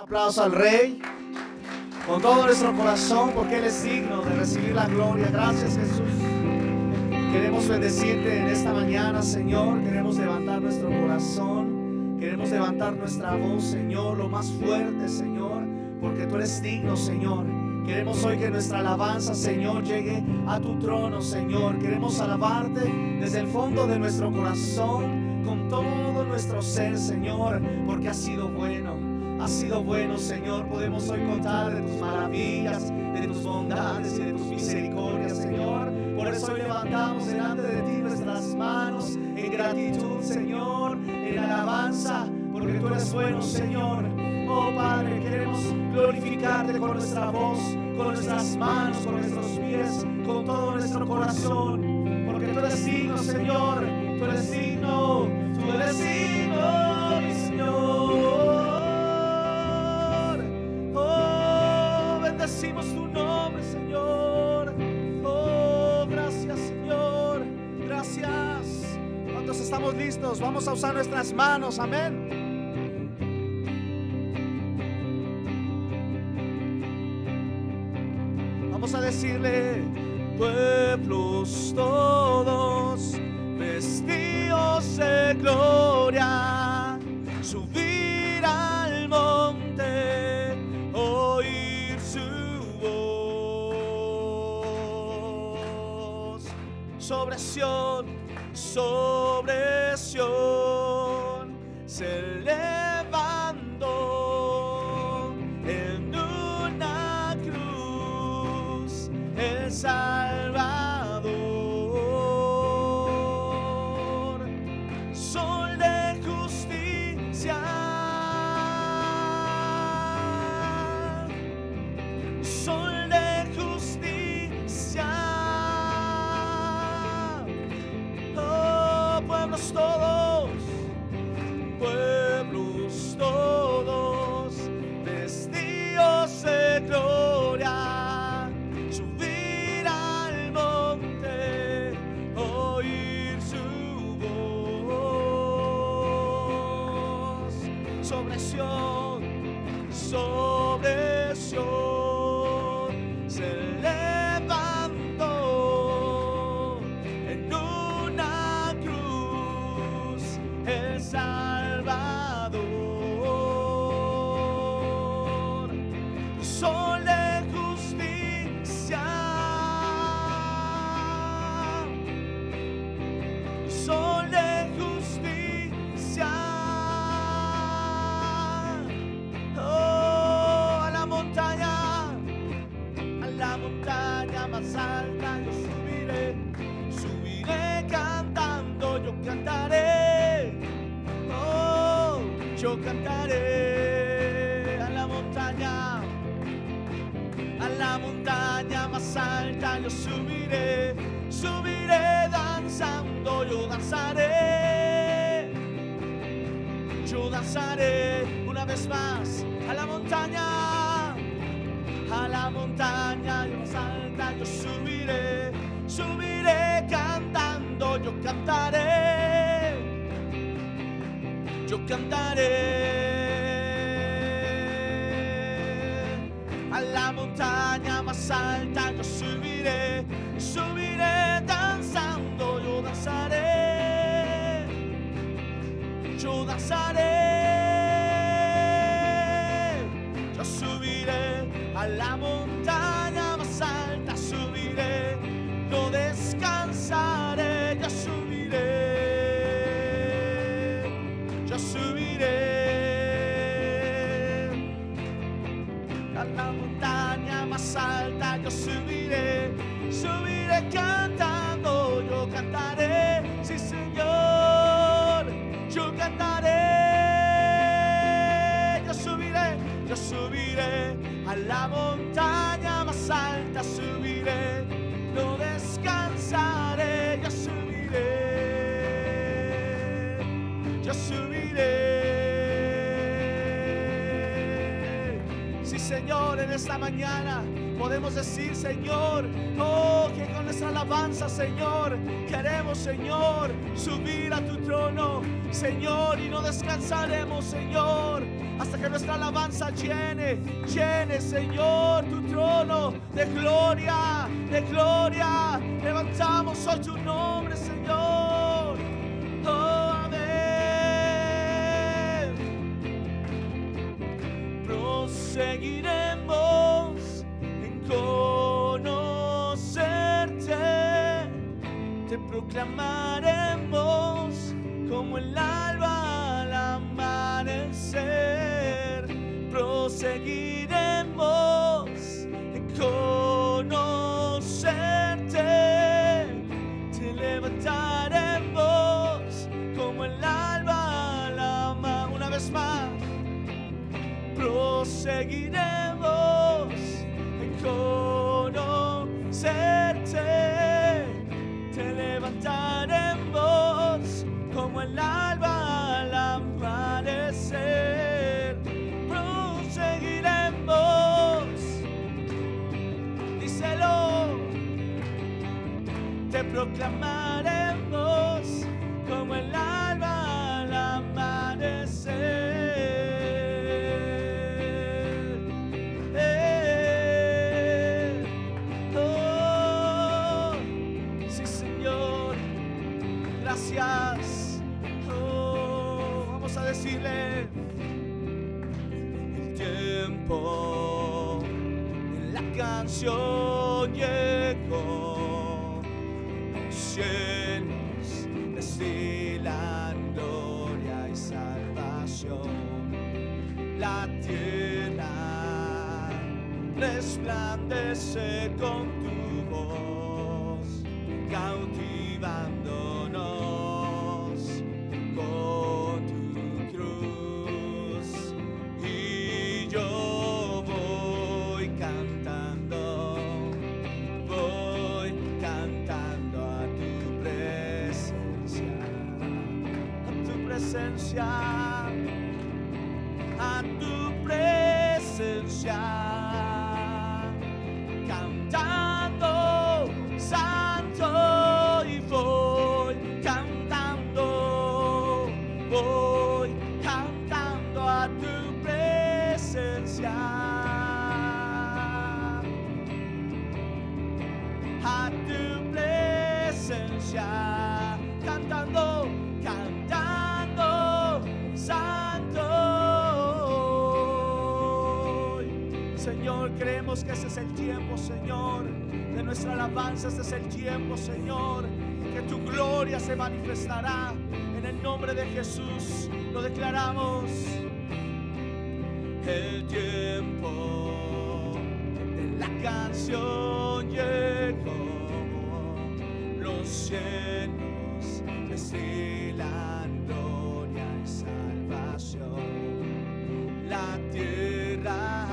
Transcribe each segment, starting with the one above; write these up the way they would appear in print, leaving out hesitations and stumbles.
Aplauso al Rey con todo nuestro corazón, porque Él es digno de recibir la gloria. Gracias, Jesús. Queremos bendecirte en esta mañana, Señor. Queremos levantar nuestro corazón, queremos levantar nuestra voz, Señor, lo más fuerte, Señor, porque tú eres digno, Señor. Queremos hoy que nuestra alabanza, Señor, llegue a tu trono, Señor. Queremos alabarte desde el fondo de nuestro corazón, con todo nuestro ser, Señor, porque has sido bueno. Has sido bueno, Señor. Podemos hoy contar de tus maravillas, de tus bondades y de tus misericordias, Señor. Por eso hoy levantamos delante de ti nuestras manos en gratitud, Señor, en alabanza, porque tú eres bueno, Señor. Oh Padre, queremos glorificarte con nuestra voz, con nuestras manos, con nuestros pies, con todo nuestro corazón, porque tú eres digno, Señor. Tú eres digno, tú eres digno, mi Señor. Oh, bendecimos tu nombre, Señor. Oh, gracias, Señor. Gracias. ¿Cuántos estamos listos? Vamos a usar nuestras manos, amén. Vamos a decirle: pueblos todos, vestidos de gloria, subir al monte, oír su voz. Sobre Sión se levantó en una cruz el Salvador, sol de justicia, sol de justicia. Oh, pueblos todos, vestidos de gloria, subir al monte, oír su voz. Sobre Sión se levantó en una cruz el Salvador, sol de justicia, sol de justicia. Oh, a la montaña más alta yo subiré cantando, yo cantaré. Oh, yo cantaré a la montaña más alta yo subiré danzando, yo danzaré una vez más a la montaña más alta yo subiré cantando, yo cantaré a la montaña más alta yo subiré danzando, yo subiré a la montaña más alta, subiré, no descansaré, yo subiré a la montaña más alta, yo subiré cantando, yo cantaré, sí Señor, yo cantaré, yo subiré a la montaña más alta, subiré, no descansaré, yo subiré, sí Señor, en esta mañana podemos decir, Señor, oh, que con nuestra alabanza, Señor, queremos, Señor, subir a tu trono, Señor, y no descansaremos, Señor, hasta que nuestra alabanza llene, Señor, tu trono de gloria, de gloria. Levantamos hoy tu nombre, Señor. Oh, amén. Proseguiremos en conocerte, te proclamaremos como el alba al amanecer. Proseguiremos en conocerte, te levantaremos como el alba al amanecer. Una vez más, proseguiremos en conocerte, te levantaremos como el alba al amanecer. Proseguiremos, díselo, te proclamaremos como el alba al amanecer. Sí, Señor, gracias. Vamos a decirle: el tiempo en la canción llegó, los cielos destilan gloria y salvación, la tierra resplandece con tu voz, cautivándonos con tu cruz. Y yo voy cantando a tu presencia, a tu presencia, a tu presencia, cantando santo, y voy cantando a tu presencia, a tu presencia, cantando santo. Señor, creemos que ese es el tiempo, Señor, de nuestra alabanza. Este es el tiempo, Señor, que tu gloria se manifestará. En el nombre de Jesús lo declaramos. El tiempo de la canción llegó, los cielos destilan gloria y salvación, la tierra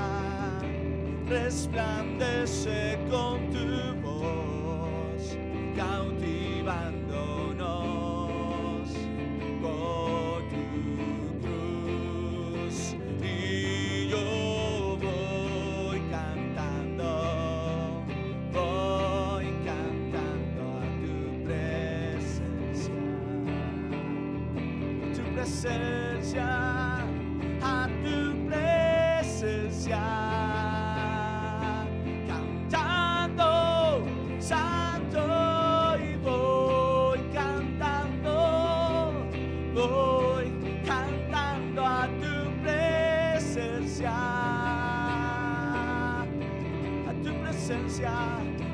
resplandece con tu voz, cautivándonos con tu cruz. Y yo voy cantando a tu presencia, a tu presencia, cantando santo, y voy cantando a tu presencia, a tu presencia,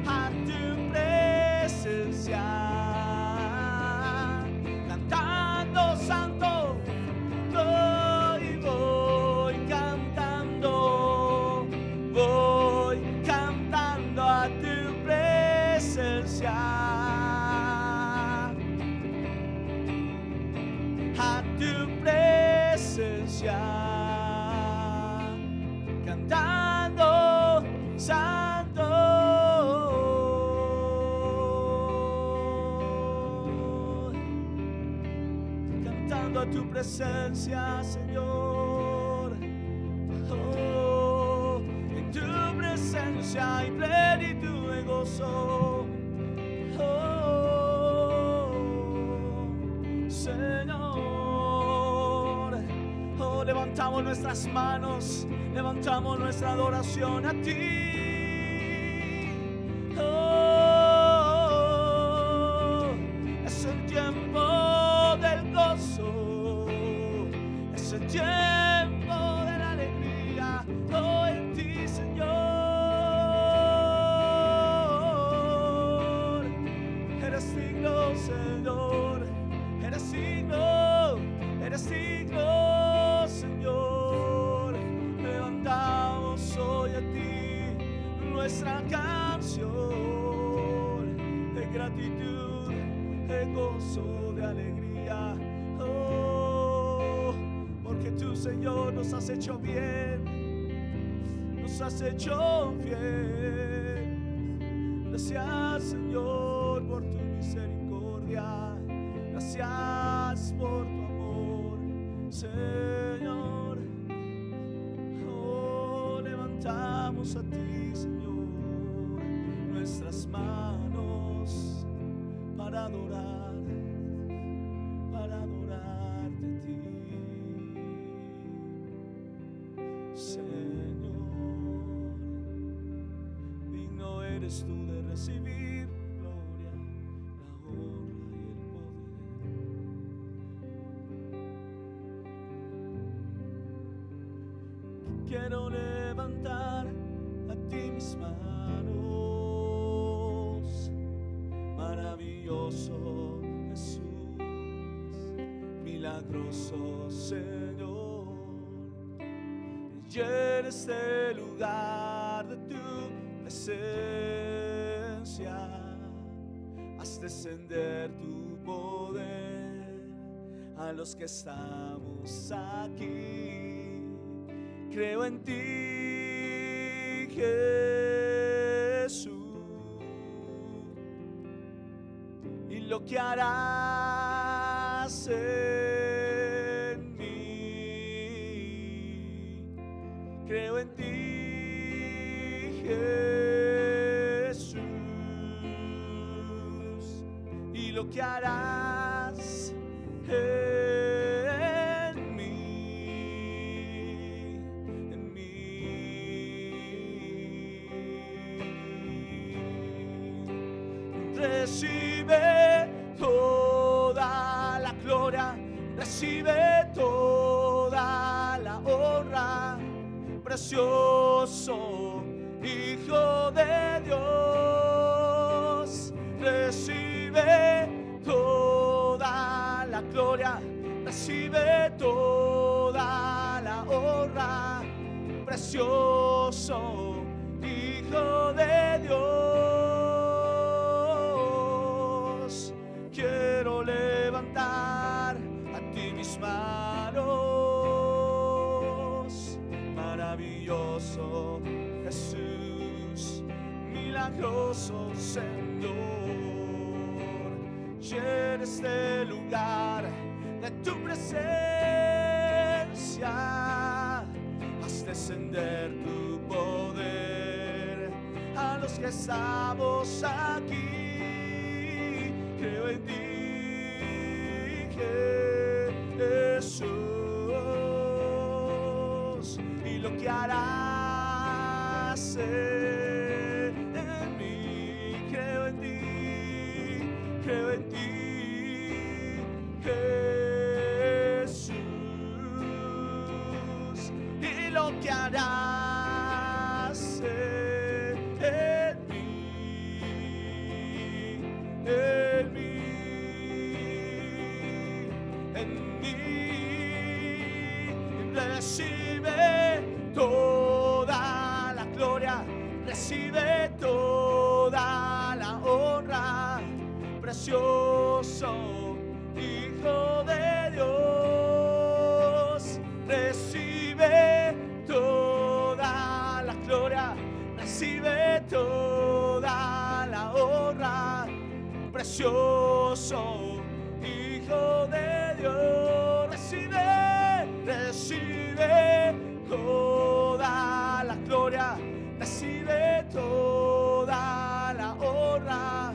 a tu presencia, cantando santo, y voy cantando a tu presencia, a tu presencia, cantando santo, cantando a tu presencia, Señor. Oh, en tu alegría y plenitud de gozo. Señor, levantamos nuestras manos, levantamos nuestra adoración a ti. Es el tiempo del gozo, es el tiempo de la alegría, en ti, Señor. Eres digno, Señor, eres digno, Señor. Levantamos hoy a ti nuestra canción de gratitud, de gozo, de alegría. Porque tú, Señor, nos has hecho bien, nos has hecho bien. Gracias, Señor, por tu misericordia. Gracias por tu amor, Señor. Levantamos a ti, Señor, nuestras manos para adorarte a ti, Señor. Digno eres tú de recibir gloria, la honra y el poder. Quiero levantar a ti mis manos, maravilloso Jesús, milagroso Señor. Llena este lugar de tu presencia, haz descender tu poder a los que estamos aquí. Creo en ti, Jesús, y lo que harás en mí. Creo en ti, Jesús, y lo que harás en mí, en mí. Recibe toda la gloria, recibe toda la honra, precioso Hijo de Dios. Recibe toda la gloria, recibe toda la honra, precioso Hijo de Dios. Quiero levantar a ti mis manos, maravilloso Jesús, milagroso Señor. Llena este lugar de tu presencia, haz descender tu poder a los que estamos aquí. Creo en ti, Jesús, y lo que harás en mí. Creo en ti, Jesús, y lo que harás en mí, en mí, en mí. Recibe toda la gloria, recibe toda la honra, precioso Hijo de Dios. Recibe toda la gloria, recibe toda la honra, precioso Hijo de Dios. Recibe toda la gloria, recibe toda la honra,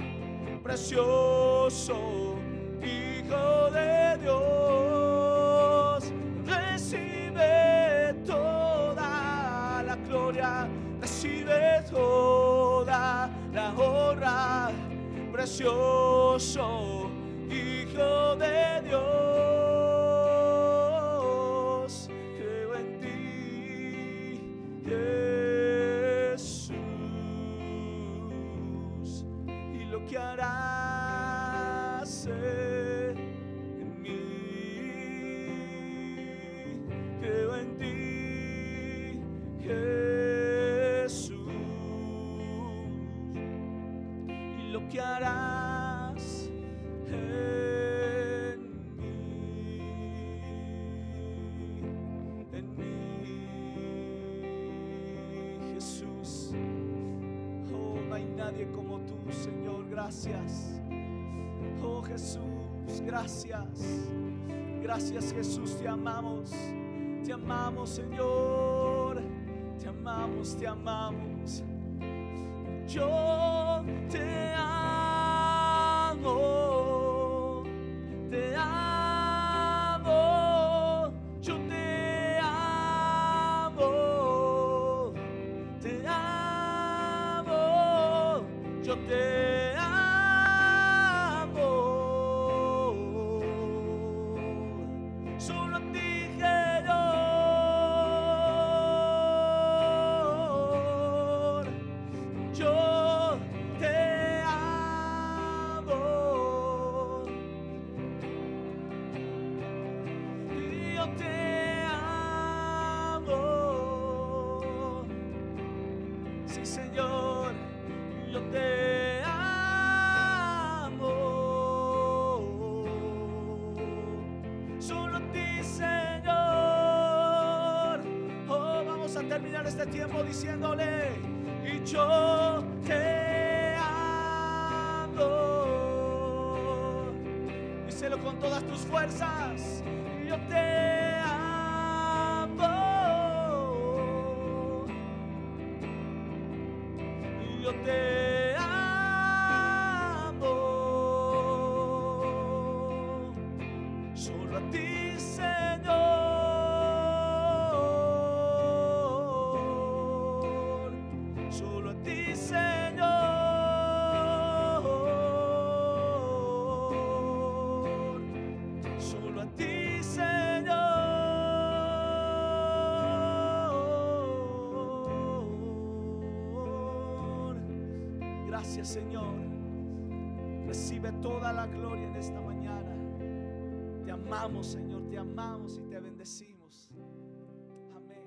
precioso Hijo de Dios. Recibe toda la gloria, recibe toda la honra, precioso Hijo de Dios. Creo en ti, Jesús, y lo que harás en mí. Creo en ti, Jesús, y lo que harás en mí, Jesús. Oh, no hay nadie como tú, Señor. Gracias. Oh, Jesús, gracias. Gracias, Jesús, te amamos. Te amamos, Señor. Te amamos, te amamos. Yo te amo. Te amo. Yo te amo. Te amo. Yo te amo. Solo a ti, Señor. Yo te amo. Yo te amo. Sí, Señor, yo te amo. Solo a ti, Señor. Oh, vamos a terminar este tiempo diciéndole: y yo te amo. Díselo con todas tus fuerzas: yo te amo. Yo te amo. Solo a ti, Señor. Solo a ti, Señor. Solo a ti, Señor. Gracias, Señor. Recibe toda la gloria en esta mañana. Te amamos, Señor, te amamos y te bendecimos. Amén.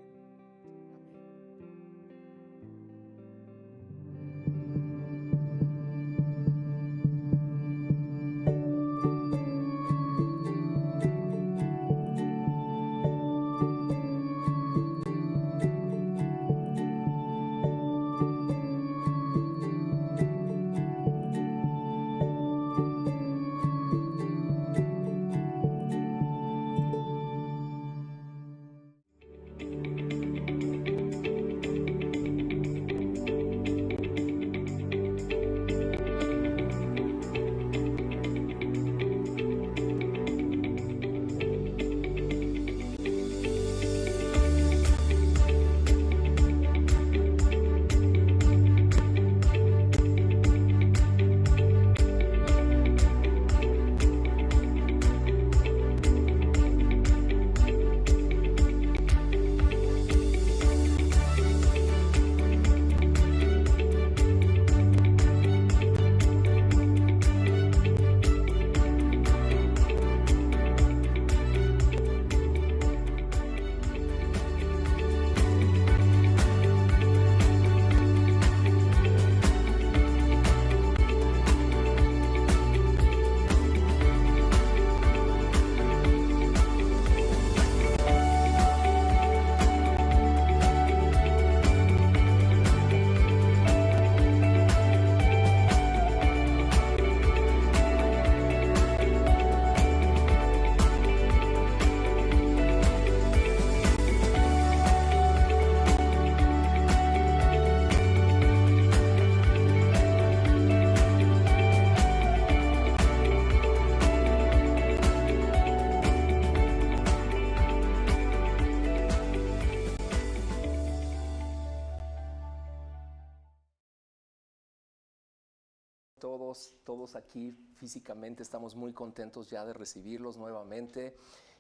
Todos aquí físicamente estamos muy contentos ya de recibirlos nuevamente,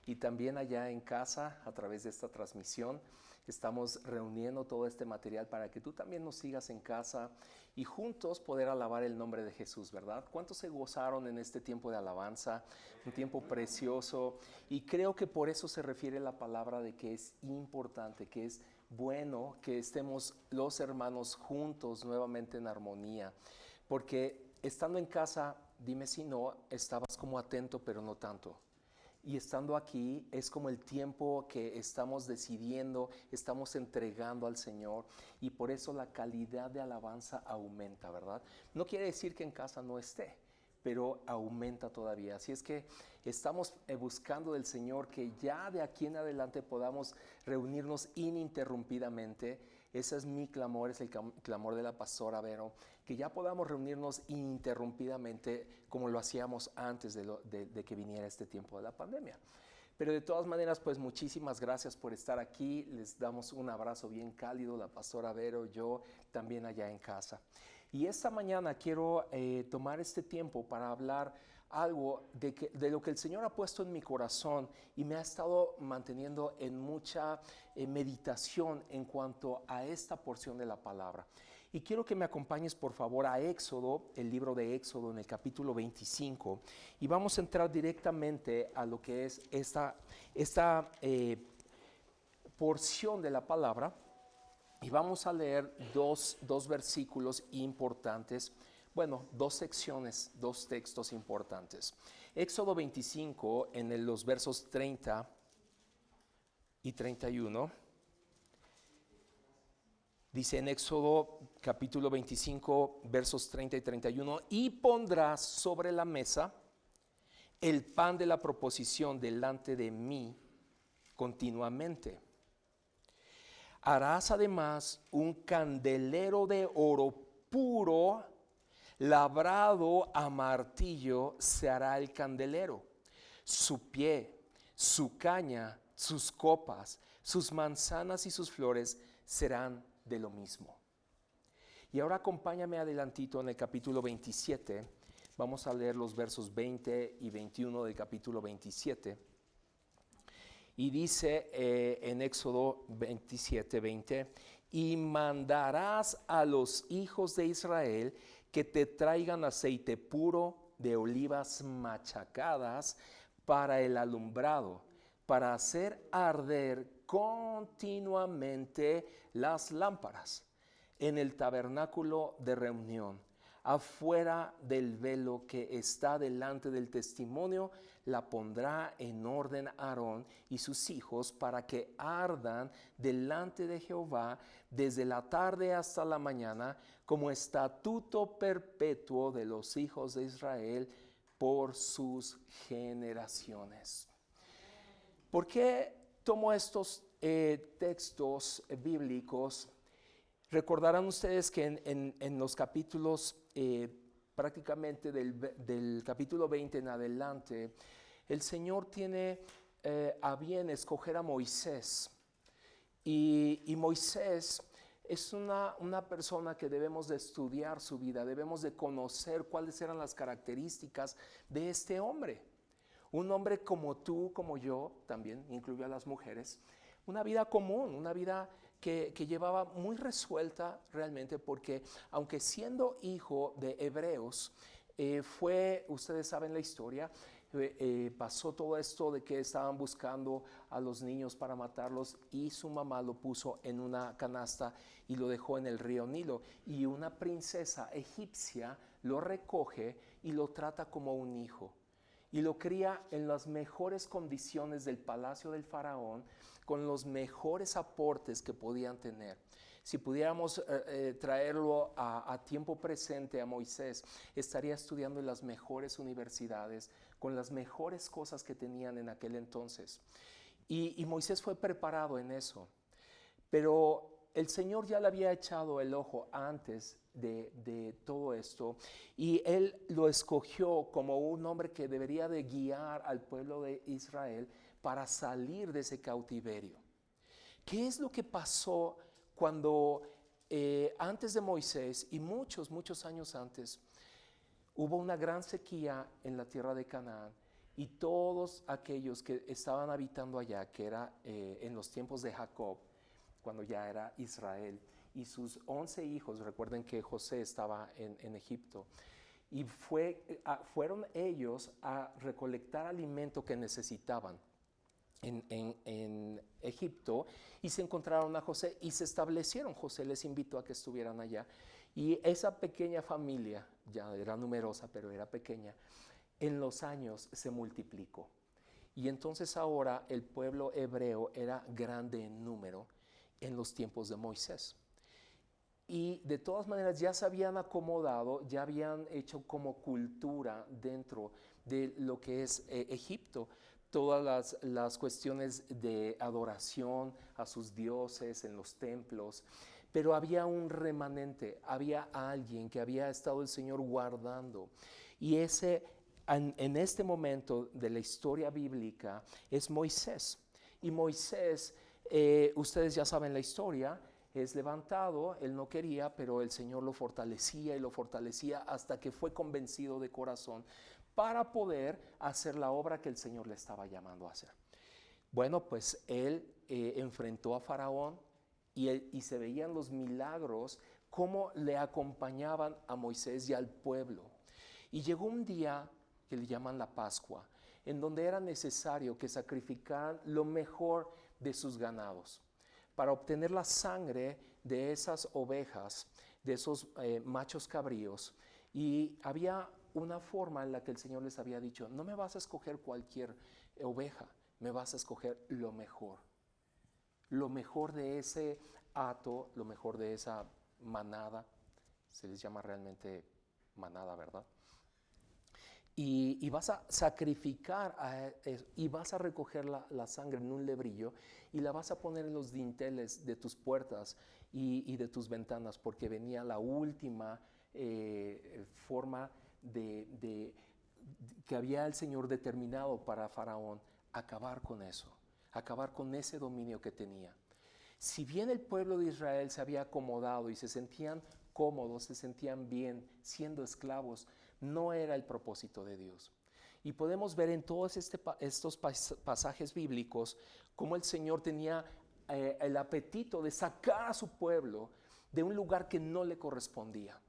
y también allá en casa a través de esta transmisión estamos reuniendo todo este material para que tú también nos sigas en casa y juntos poder alabar el nombre de Jesús, ¿verdad? ¿Cuántos se gozaron en este tiempo de alabanza? Un tiempo precioso, y creo que por eso se refiere la palabra de que es importante, que es bueno que estemos los hermanos juntos nuevamente en armonía, porque estando en casa, dime si no, estabas como atento, pero no tanto. Y estando aquí es como el tiempo que estamos decidiendo, estamos entregando al Señor, y por eso la calidad de alabanza aumenta, ¿verdad? No quiere decir que en casa no esté, pero aumenta todavía. Así es que estamos buscando del Señor que ya de aquí en adelante podamos reunirnos ininterrumpidamente. Ese es mi clamor, es el clamor de la pastora Vero, que ya podamos reunirnos ininterrumpidamente como lo hacíamos antes de que viniera este tiempo de la pandemia. Pero de todas maneras, pues muchísimas gracias por estar aquí. Les damos un abrazo bien cálido, la pastora Vero, yo, también allá en casa. Y esta mañana quiero tomar este tiempo para hablar algo de lo que el Señor ha puesto en mi corazón y me ha estado manteniendo en mucha meditación en cuanto a esta porción de la palabra. Y quiero que me acompañes por favor a Éxodo, el libro de Éxodo en el capítulo 25, y vamos a entrar directamente a lo que es esta porción de la palabra, y vamos a leer dos versículos importantes, bueno, dos secciones, dos textos importantes. Éxodo 25 en los versos 30 y 31. Dice en Éxodo capítulo 25 versos 30 y 31: y pondrás sobre la mesa el pan de la proposición delante de mí continuamente. Harás además un candelero de oro puro, labrado a martillo se hará el candelero. Su pie, su caña, sus copas, sus manzanas y sus flores serán de lo mismo. Y ahora acompáñame adelantito en el capítulo 27. Vamos a leer los versos 20 y 21 del capítulo 27. Y dice en Éxodo 27, 20: y mandarás a los hijos de Israel que te traigan aceite puro de olivas machacadas para el alumbrado, para hacer arder continuamente las lámparas en el tabernáculo de reunión, afuera del velo que está delante del testimonio. La pondrá en orden Aarón y sus hijos para que ardan delante de Jehová desde la tarde hasta la mañana, como estatuto perpetuo de los hijos de Israel por sus generaciones. ¿Por qué tomo estos textos bíblicos? Recordarán ustedes que en los capítulos prácticamente del capítulo 20 en adelante, el Señor tiene a bien escoger a Moisés. Y Moisés es una persona que debemos de estudiar su vida, debemos de conocer cuáles eran las características de este hombre. Un hombre como tú, como yo, también incluye a las mujeres, una vida común, una vida que llevaba muy resuelta realmente, porque aunque siendo hijo de hebreos, ustedes saben la historia, pasó todo esto de que estaban buscando a los niños para matarlos, y su mamá lo puso en una canasta y lo dejó en el río Nilo, y una princesa egipcia lo recoge y lo trata como un hijo. Y lo cría en las mejores condiciones del palacio del faraón, con los mejores aportes que podían tener. Si pudiéramos traerlo a tiempo presente a Moisés, estaría estudiando en las mejores universidades, con las mejores cosas que tenían en aquel entonces. Y Moisés fue preparado en eso. Pero el Señor ya le había echado el ojo antes de todo esto, y Él lo escogió como un hombre que debería de guiar al pueblo de Israel para salir de ese cautiverio. ¿Qué es lo que pasó cuando antes de Moisés y muchos años antes, hubo una gran sequía en la tierra de Canaán y todos aquellos que estaban habitando allá, que era en los tiempos de Jacob, cuando ya era Israel, y sus 11 hijos, recuerden que José estaba en Egipto, y fueron ellos a recolectar alimento que necesitaban en Egipto, y se encontraron a José y se establecieron. José les invitó a que estuvieran allá, y esa pequeña familia, ya era numerosa, pero era pequeña, en los años se multiplicó. Y entonces ahora el pueblo hebreo era grande en número en los tiempos de Moisés. Y de todas maneras ya se habían acomodado, ya habían hecho como cultura dentro de lo que es Egipto, todas las cuestiones de adoración a sus dioses en los templos, pero había un remanente, había alguien que había estado el Señor guardando, y en este momento de la historia bíblica es Moisés. Y Moisés, ustedes ya saben la historia, es levantado, él no quería, pero el Señor lo fortalecía y lo fortalecía hasta que fue convencido de corazón para poder hacer la obra que el Señor le estaba llamando a hacer. Bueno, pues él enfrentó a Faraón y se veían los milagros, cómo le acompañaban a Moisés y al pueblo. Y llegó un día que le llaman la Pascua, en donde era necesario que sacrificaran lo mejor de sus ganados para obtener la sangre de esas ovejas, de esos machos cabríos. Y había una forma en la que el Señor les había dicho: no me vas a escoger cualquier oveja, me vas a escoger lo mejor de ese hato, lo mejor de esa manada. Se les llama realmente manada, ¿verdad? Y vas a sacrificar y vas a recoger la sangre en un lebrillo y la vas a poner en los dinteles de tus puertas y de tus ventanas, porque venía la última forma que había el Señor determinado para Faraón, acabar con eso, acabar con ese dominio que tenía. Si bien el pueblo de Israel se había acomodado y se sentían cómodos, se sentían bien siendo esclavos, no era el propósito de Dios. Y podemos ver en todos estos pasajes bíblicos cómo el Señor tenía el apetito de sacar a su pueblo de un lugar que no le correspondía,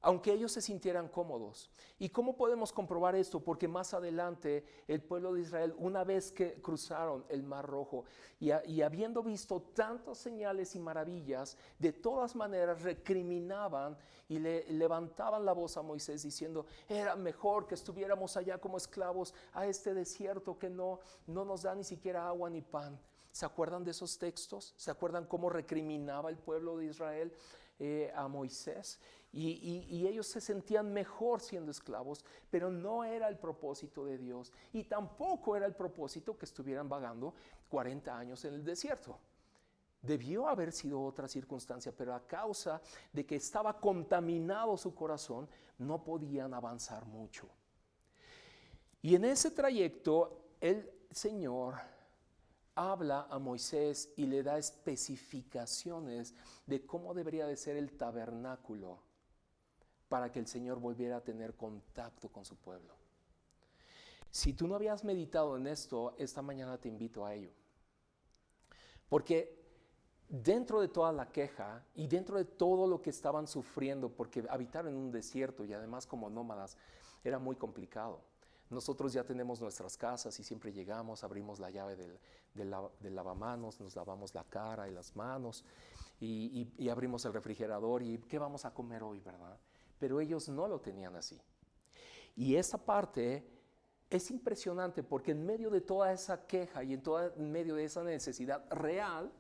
aunque ellos se sintieran cómodos. ¿Y cómo podemos comprobar esto? Porque más adelante el pueblo de Israel, una vez que cruzaron el Mar Rojo y habiendo visto tantas señales y maravillas, de todas maneras recriminaban y le levantaban la voz a Moisés diciendo: era mejor que estuviéramos allá como esclavos a este desierto que no nos da ni siquiera agua ni pan. ¿Se acuerdan de esos textos? ¿Se acuerdan cómo recriminaba el pueblo de Israel a Moisés? Y ellos se sentían mejor siendo esclavos, pero no era el propósito de Dios, y tampoco era el propósito que estuvieran vagando 40 años en el desierto. Debió haber sido otra circunstancia, pero a causa de que estaba contaminado su corazón, no podían avanzar mucho. Y en ese trayecto el Señor habla a Moisés y le da especificaciones de cómo debería de ser el tabernáculo para que el Señor volviera a tener contacto con su pueblo. Si tú no habías meditado en esto, esta mañana te invito a ello. Porque dentro de toda la queja y dentro de todo lo que estaban sufriendo, porque habitar en un desierto y además como nómadas era muy complicado. Nosotros ya tenemos nuestras casas y siempre llegamos, abrimos la llave del lavamanos, nos lavamos la cara y las manos y abrimos el refrigerador y ¿qué vamos a comer hoy, verdad? Pero ellos no lo tenían así. Y esta parte es impresionante porque en medio de toda esa queja y en medio de esa necesidad real,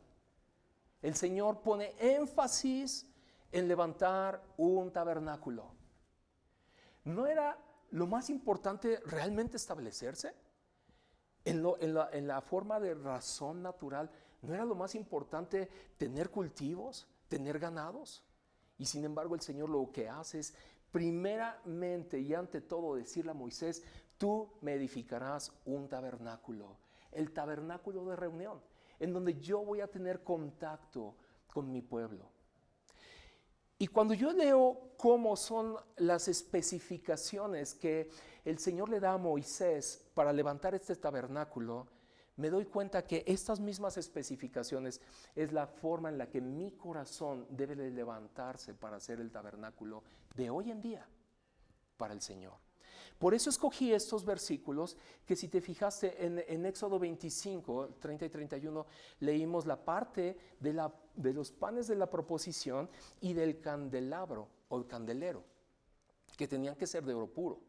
el Señor pone énfasis en levantar un tabernáculo. ¿No era lo más importante realmente establecerse? En la forma de razón natural, ¿no era lo más importante tener cultivos, tener ganados? Y sin embargo el Señor lo que hace es primeramente y ante todo decirle a Moisés: tú me edificarás un tabernáculo, el tabernáculo de reunión, en donde yo voy a tener contacto con mi pueblo. Y cuando yo leo cómo son las especificaciones que el Señor le da a Moisés para levantar este tabernáculo, me doy cuenta que estas mismas especificaciones es la forma en la que mi corazón debe de levantarse para hacer el tabernáculo de hoy en día para el Señor. Por eso escogí estos versículos que, si te fijaste en Éxodo 25, 30 y 31, leímos la parte de los panes de la proposición y del candelabro o el candelero, que tenían que ser de oro puro.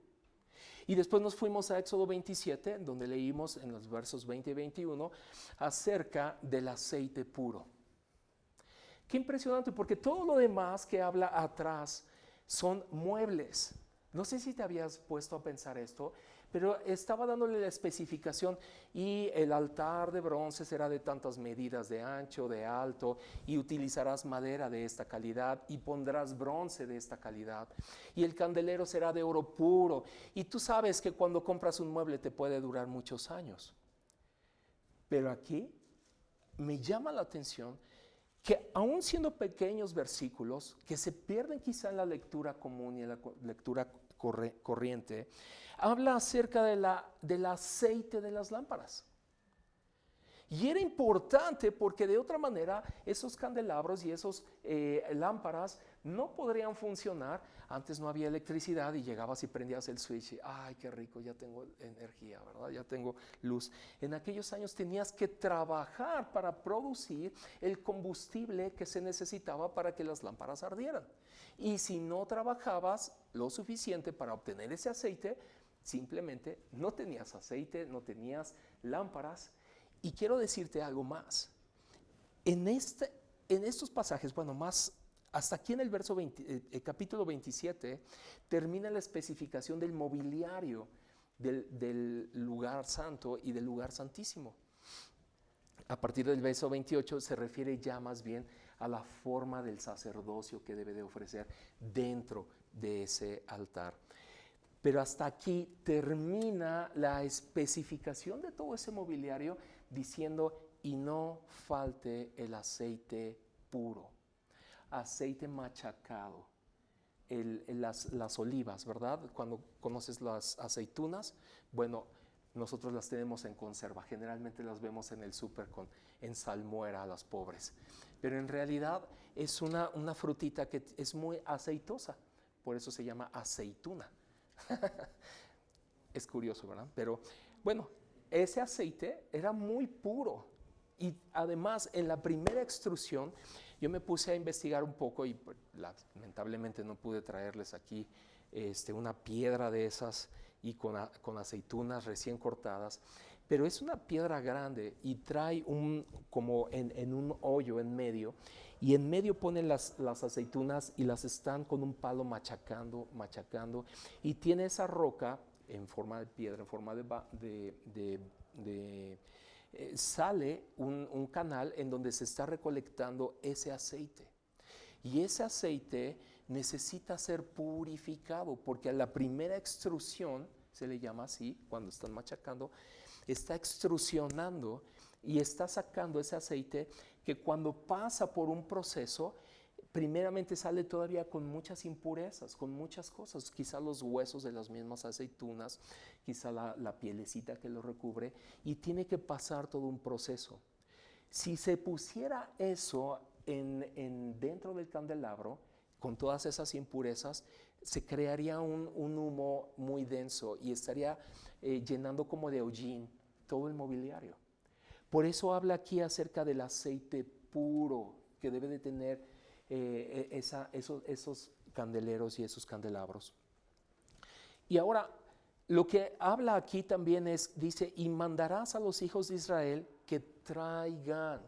Y después nos fuimos a Éxodo 27, donde leímos en los versos 20 y 21 acerca del aceite puro. Qué impresionante, porque todo lo demás que habla atrás son muebles. No sé si te habías puesto a pensar esto, pero estaba dándole la especificación: y el altar de bronce será de tantas medidas de ancho, de alto, y utilizarás madera de esta calidad, y pondrás bronce de esta calidad, y el candelero será de oro puro. Y tú sabes que cuando compras un mueble te puede durar muchos años. Pero aquí me llama la atención que, aún siendo pequeños versículos que se pierden quizá en la lectura común y en la lectura corriente, habla acerca del aceite de las lámparas. Y era importante porque de otra manera esos candelabros y esos lámparas no podrían funcionar. Antes no había electricidad y llegabas y prendías el switch y ¡ay, qué rico! Ya tengo energía, ¿verdad? Ya tengo luz. En aquellos años tenías que trabajar para producir el combustible que se necesitaba para que las lámparas ardieran. Y si no trabajabas lo suficiente para obtener ese aceite, simplemente no tenías aceite, no tenías lámparas. Y quiero decirte algo más. En estos pasajes, bueno, más hasta aquí en el verso capítulo 27, termina la especificación del mobiliario del lugar santo y del lugar santísimo. A partir del verso 28 se refiere ya más bien a la forma del sacerdocio que debe de ofrecer dentro de ese altar. Pero hasta aquí termina la especificación de todo ese mobiliario diciendo: y no falte el aceite puro, aceite machacado, las olivas, ¿verdad? Cuando conoces las aceitunas, bueno, nosotros las tenemos en conserva, generalmente las vemos en el súper en salmuera a las pobres, pero en realidad es una frutita que es muy aceitosa, por eso se llama aceituna. Es curioso, ¿verdad? Pero bueno, ese aceite era muy puro. Y además, en la primera extrusión, yo me puse a investigar un poco y lamentablemente no pude traerles aquí una piedra de esas y con aceitunas recién cortadas. Pero es una piedra grande y trae como en un hoyo en medio. Y en medio ponen las aceitunas y las están con un palo machacando. Y tiene esa roca en forma de piedra, en forma sale un canal en donde se está recolectando ese aceite. Y ese aceite necesita ser purificado porque a la primera extrusión, se le llama así, cuando están machacando, está extrusionando y está sacando ese aceite que, cuando pasa por un proceso, primeramente sale todavía con muchas impurezas, con muchas cosas, quizá los huesos de las mismas aceitunas, quizá la pielecita que lo recubre, y tiene que pasar todo un proceso. Si se pusiera eso dentro del candelabro, con todas esas impurezas, se crearía un humo muy denso y estaría llenando como de hollín todo el mobiliario. Por eso habla aquí acerca del aceite puro que debe de tener esos candeleros y esos candelabros. Y ahora, lo que habla aquí también dice: y mandarás a los hijos de Israel que traigan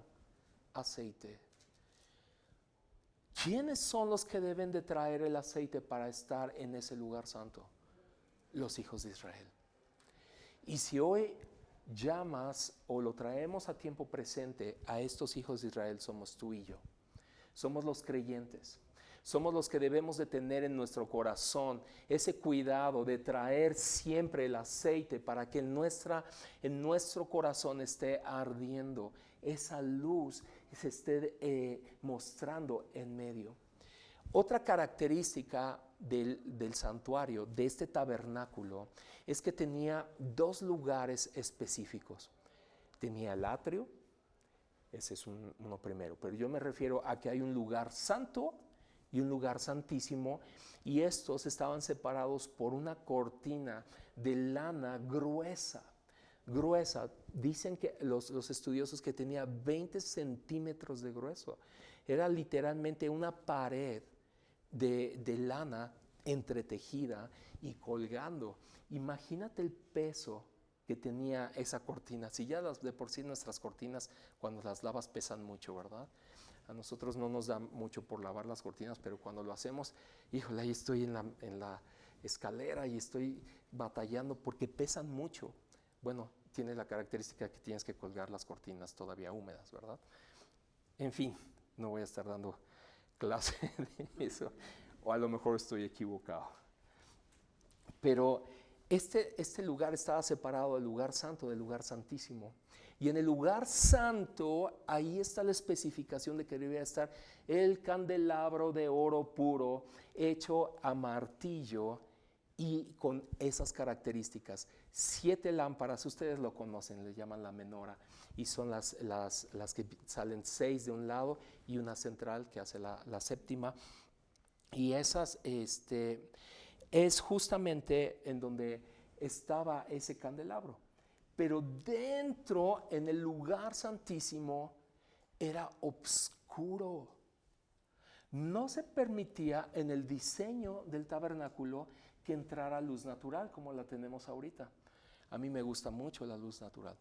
aceite. ¿Quiénes son los que deben de traer el aceite para estar en ese lugar santo? Los hijos de Israel. Y si hoy llamas o lo traemos a tiempo presente a estos hijos de Israel, somos tú y yo. Somos los creyentes. Somos los que debemos de tener en nuestro corazón ese cuidado de traer siempre el aceite para que en nuestro corazón esté ardiendo esa luz, se esté mostrando en medio. Otra característica del santuario, de este tabernáculo, es que tenía dos lugares específicos. Tenía el atrio, ese es uno primero, pero yo me refiero a que hay un lugar santo y un lugar santísimo, y estos estaban separados por una cortina de lana gruesa. Dicen que los estudiosos que tenía 20 centímetros de grueso. Era literalmente una pared de lana entretejida y colgando. Imagínate el peso que tenía esa cortina. Si ya de por sí nuestras cortinas cuando las lavas pesan mucho, ¿verdad? A nosotros no nos da mucho por lavar las cortinas, pero cuando lo hacemos, híjole, ahí estoy en la escalera y estoy batallando porque pesan mucho. Bueno, tiene la característica que tienes que colgar las cortinas todavía húmedas, ¿verdad? En fin, no voy a estar dando clase de eso, o a lo mejor estoy equivocado. Pero este lugar estaba separado del lugar santo, del lugar santísimo. Y en el lugar santo, ahí está la especificación de que debía estar el candelabro de oro puro, hecho a martillo y con esas características. 7 lámparas, ustedes lo conocen, le llaman la menora, y son las que salen 6 de un lado y una central que hace la séptima. Y esas es justamente en donde estaba ese candelabro. Pero dentro, en el lugar santísimo, era oscuro. No se permitía en el diseño del tabernáculo que entrara luz natural como la tenemos ahorita. A mí me gusta mucho la luz natural,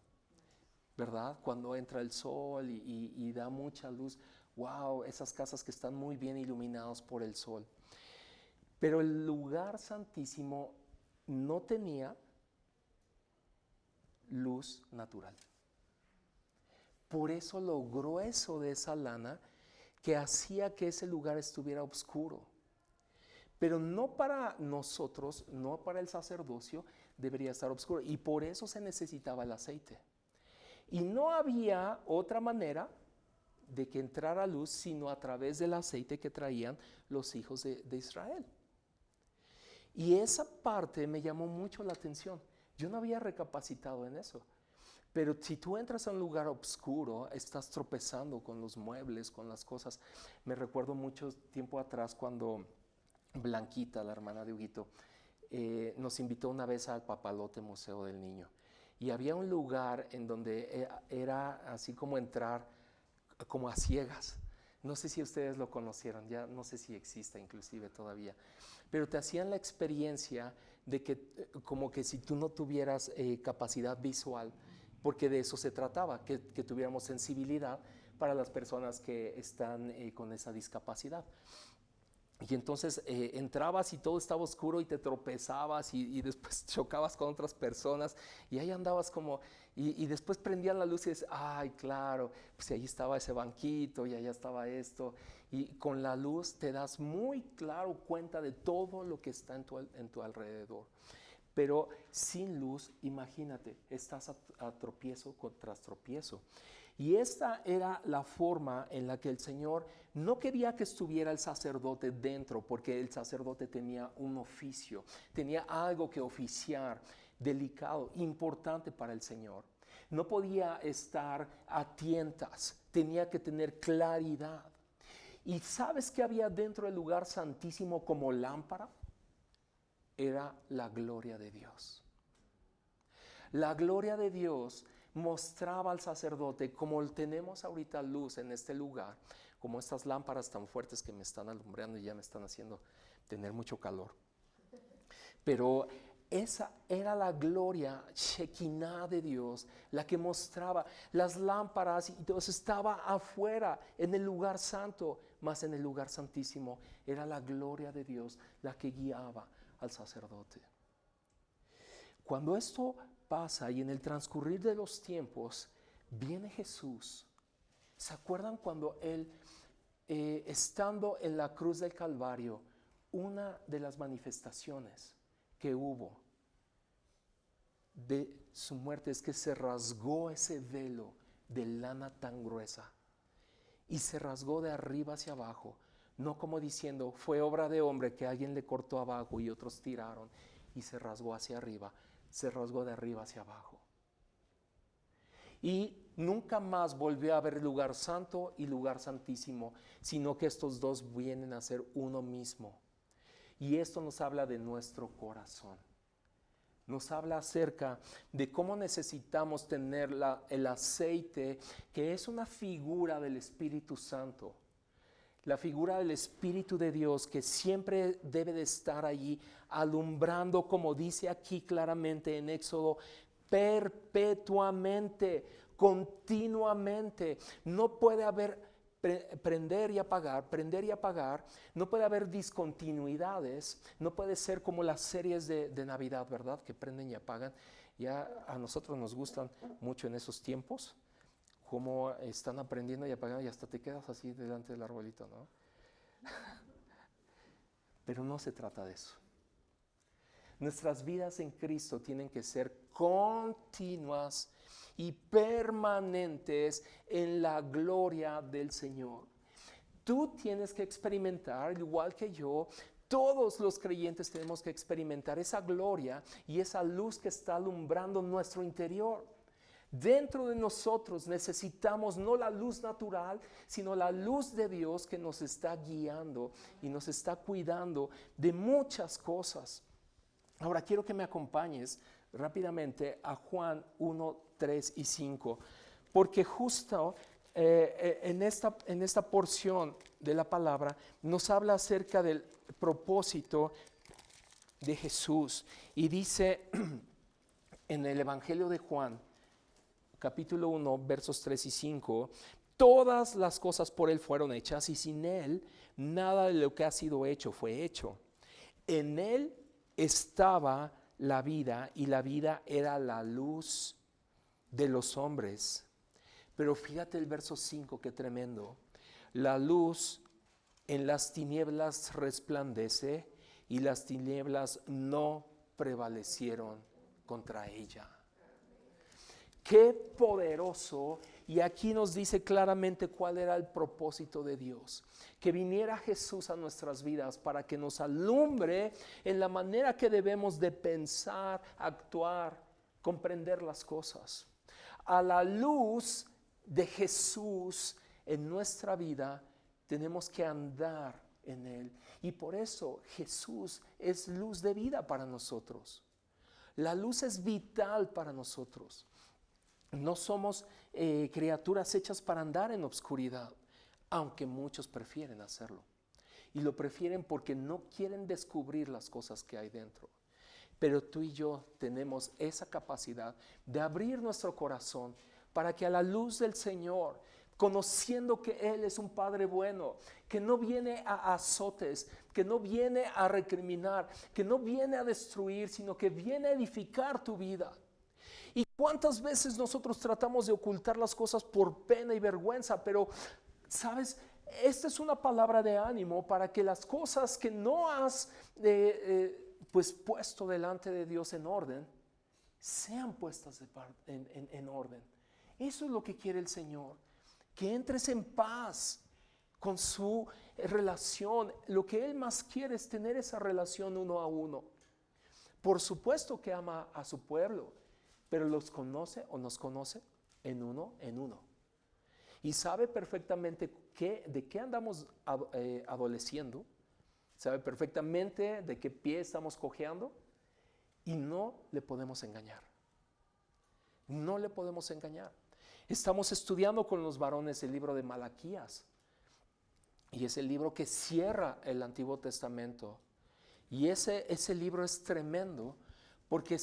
¿verdad? Cuando entra el sol y da mucha luz, wow, esas casas que están muy bien iluminadas por el sol. Pero el lugar santísimo no tenía luz natural. Por eso lo grueso de esa lana que hacía que ese lugar estuviera oscuro. Pero no para nosotros, no para el sacerdocio, debería estar oscuro. Y por eso se necesitaba el aceite. Y no había otra manera de que entrara luz sino a través del aceite que traían los hijos de Israel. Y esa parte me llamó mucho la atención. Yo no había recapacitado en eso. Pero si tú entras a un lugar oscuro, estás tropezando con los muebles, con las cosas. Me recuerdo mucho tiempo atrás cuando Blanquita, la hermana de Huguito, nos invitó una vez al Papalote Museo del Niño. Y había un lugar en donde era así como entrar como a ciegas. No sé si ustedes lo conocieron, ya no sé si existe inclusive todavía. Pero te hacían la experiencia de que como que si tú no tuvieras capacidad visual, porque de eso se trataba, que tuviéramos sensibilidad para las personas que están con esa discapacidad. Y entonces entrabas y todo estaba oscuro y te tropezabas y después chocabas con otras personas y ahí andabas como, y después prendían la luz y dices, ay, claro, pues ahí estaba ese banquito y allá estaba esto. Y con la luz te das muy claro cuenta de todo lo que está en tu alrededor. Pero sin luz, imagínate, estás a tropiezo tras tropiezo. Y esta era la forma en la que el Señor no quería que estuviera el sacerdote dentro, porque el sacerdote tenía un oficio, tenía algo que oficiar, delicado, importante para el Señor. No podía estar a tientas, tenía que tener claridad. ¿Y sabes qué había dentro del lugar santísimo como lámpara? Era la gloria de Dios. La gloria de Dios mostraba al sacerdote, como tenemos ahorita luz en este lugar, como estas lámparas tan fuertes que me están alumbrando y ya me están haciendo tener mucho calor. Pero esa era la gloria Shekinah de Dios, la que mostraba las lámparas, y Dios estaba afuera en el lugar santo, mas en el lugar santísimo era la gloria de Dios la que guiaba al sacerdote. Cuando esto pasa y en el transcurrir de los tiempos viene Jesús, ¿se acuerdan cuando Él, estando en la cruz del Calvario, una de las manifestaciones que hubo de su muerte es que se rasgó ese velo de lana tan gruesa y se rasgó de arriba hacia abajo? No como diciendo, fue obra de hombre que alguien le cortó abajo y otros tiraron y se rasgó hacia arriba, se rasgó de arriba hacia abajo. Y nunca más volvió a haber lugar santo y lugar santísimo, sino que estos dos vienen a ser uno mismo. Y esto nos habla de nuestro corazón. Nos habla acerca de cómo necesitamos tener el aceite, que es una figura del Espíritu Santo. La figura del Espíritu de Dios que siempre debe de estar allí alumbrando, como dice aquí claramente en Éxodo, perpetuamente, continuamente. No puede haber prender y apagar, no puede haber discontinuidades, no puede ser como las series de Navidad, ¿verdad? Que prenden y apagan. Ya a nosotros nos gustan mucho en esos tiempos, cómo están aprendiendo y apagando y hasta te quedas así delante del arbolito, ¿no? Pero no se trata de eso. Nuestras vidas en Cristo tienen que ser continuas y permanentes en la gloria del Señor. Tú tienes que experimentar, igual que yo, todos los creyentes tenemos que experimentar esa gloria y esa luz que está alumbrando nuestro interior. Dentro de nosotros necesitamos no la luz natural, sino la luz de Dios que nos está guiando y nos está cuidando de muchas cosas. Ahora quiero que me acompañes rápidamente a Juan 1, 3 y 5, porque justo en esta porción de la palabra nos habla acerca del propósito de Jesús. Y dice en el Evangelio de Juan, capítulo 1, versos 3 y 5, todas las cosas por Él fueron hechas y sin Él nada de lo que ha sido hecho fue hecho. En Él estaba la vida y la vida era la luz de los hombres. Pero fíjate el verso 5, qué tremendo. La luz en las tinieblas resplandece y las tinieblas no prevalecieron contra ella. Qué poderoso. Y aquí nos dice claramente cuál era el propósito de Dios. Que viniera Jesús a nuestras vidas para que nos alumbre en la manera que debemos de pensar, actuar, comprender las cosas. A la luz de Jesús en nuestra vida tenemos que andar en Él. Y por eso Jesús es luz de vida para nosotros. La luz es vital para nosotros. No somos criaturas hechas para andar en obscuridad, aunque muchos prefieren hacerlo. Y lo prefieren porque no quieren descubrir las cosas que hay dentro. Pero tú y yo tenemos esa capacidad de abrir nuestro corazón para que a la luz del Señor, conociendo que Él es un Padre bueno, que no viene a azotes, que no viene a recriminar, que no viene a destruir, sino que viene a edificar tu vida. ¿Y cuántas veces nosotros tratamos de ocultar las cosas por pena y vergüenza? Pero, ¿sabes? Esta es una palabra de ánimo para que las cosas que no has pues puesto delante de Dios en orden, sean puestas en orden. Eso es lo que quiere el Señor, que entres en paz con su relación. Lo que Él más quiere es tener esa relación uno a uno. Por supuesto que ama a su pueblo, pero los conoce o nos conoce en uno en uno. Y sabe perfectamente de qué andamos adoleciendo, sabe perfectamente de qué pie estamos cojeando y no le podemos engañar. No le podemos engañar. Estamos estudiando con los varones el libro de Malaquías y es el libro que cierra el Antiguo Testamento. Y ese libro es tremendo porque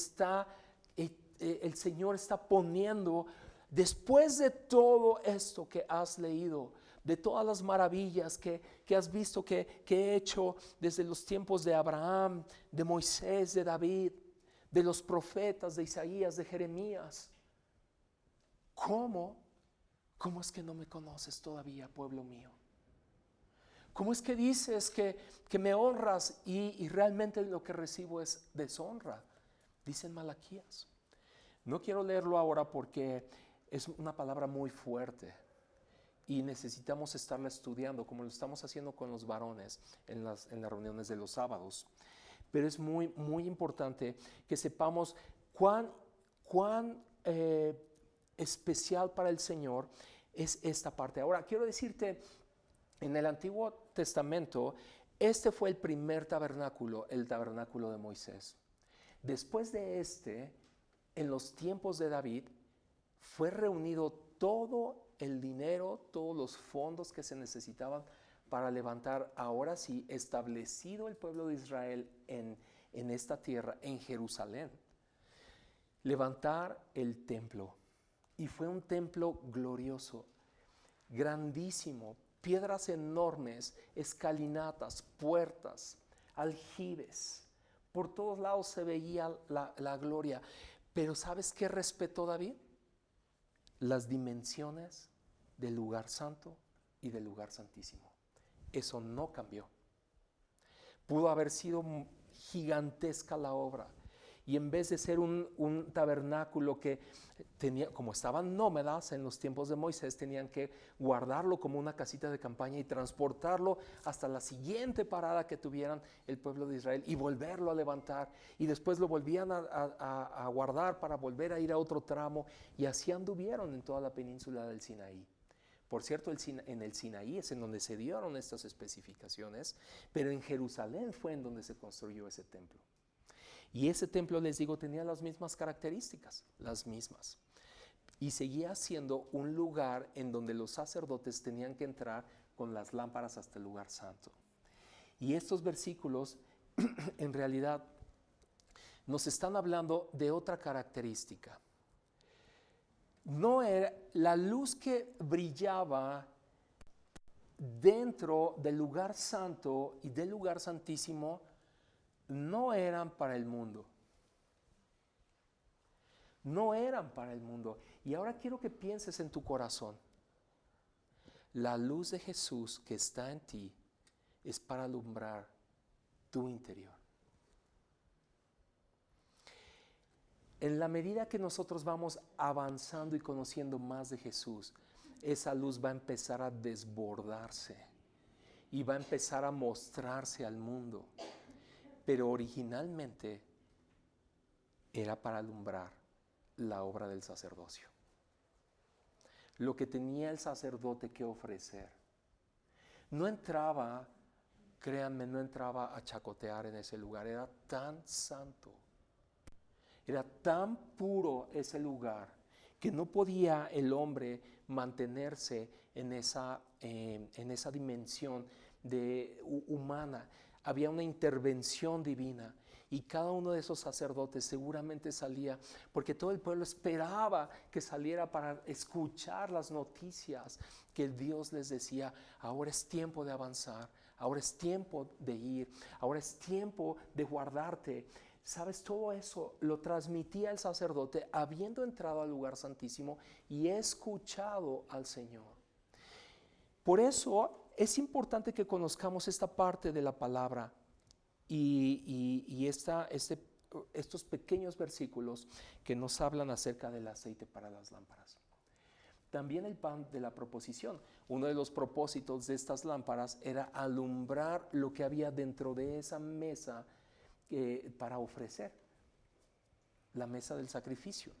el Señor está poniendo, después de todo esto que has leído, de todas las maravillas que has visto que he hecho desde los tiempos de Abraham, de Moisés, de David, de los profetas, de Isaías, de Jeremías. ¿Cómo es que no me conoces todavía, pueblo mío? ¿Cómo es que dices que me honras y realmente lo que recibo es deshonra? Dice en Malaquías. No quiero leerlo ahora porque es una palabra muy fuerte. y necesitamos estarla estudiando, como lo estamos haciendo con los varones en las reuniones de los sábados. Pero es muy, muy importante que sepamos cuán especial para el Señor es esta parte. Ahora, quiero decirte, en el Antiguo Testamento, este fue el primer tabernáculo, el tabernáculo de Moisés. Después de en los tiempos de David, fue reunido todo el dinero, todos los fondos que se necesitaban para levantar, ahora sí, establecido el pueblo de Israel en esta tierra, en Jerusalén, levantar el templo. Y fue un templo glorioso, grandísimo, piedras enormes, escalinatas, puertas, aljibes. Por todos lados se veía la gloria. Pero ¿sabes qué respetó David? Las dimensiones del lugar santo y del lugar santísimo. Eso no cambió. Pudo haber sido gigantesca la obra. Y en vez de ser un tabernáculo que tenía, como estaban nómadas en los tiempos de Moisés, tenían que guardarlo como una casita de campaña y transportarlo hasta la siguiente parada que tuvieran el pueblo de Israel y volverlo a levantar. Y después lo volvían a guardar para volver a ir a otro tramo. Y así anduvieron en toda la península del Sinaí. Por cierto, en el Sinaí es en donde se dieron estas especificaciones, pero en Jerusalén fue en donde se construyó ese templo. Y ese templo, les digo, tenía las mismas características, las mismas. Y seguía siendo un lugar en donde los sacerdotes tenían que entrar con las lámparas hasta el lugar santo. Y estos versículos, en realidad, nos están hablando de otra característica. No era la luz que brillaba dentro del lugar santo y del lugar santísimo, no eran para el mundo. No eran para el mundo. Y ahora quiero que pienses en tu corazón. La luz de Jesús que está en ti es para alumbrar tu interior. En la medida que nosotros vamos avanzando y conociendo más de Jesús, esa luz va a empezar a desbordarse y va a empezar a mostrarse al mundo. Pero originalmente era para alumbrar la obra del sacerdocio. Lo que tenía el sacerdote que ofrecer. No entraba, créanme, no entraba a chacotear en ese lugar. Era tan santo, era tan puro ese lugar que no podía el hombre mantenerse en esa dimensión humana. Había una intervención divina y cada uno de esos sacerdotes seguramente salía, porque todo el pueblo esperaba que saliera para escuchar las noticias que Dios les decía. Ahora es tiempo de avanzar, ahora es tiempo de ir, ahora es tiempo de guardarte. ¿Sabes? Todo eso lo transmitía el sacerdote habiendo entrado al lugar santísimo y escuchado al Señor. Por eso es importante que conozcamos esta parte de la palabra y estos pequeños versículos que nos hablan acerca del aceite para las lámparas. También el pan de la proposición. Uno de los propósitos de estas lámparas era alumbrar lo que había dentro de esa mesa para ofrecer, la mesa del sacrificio.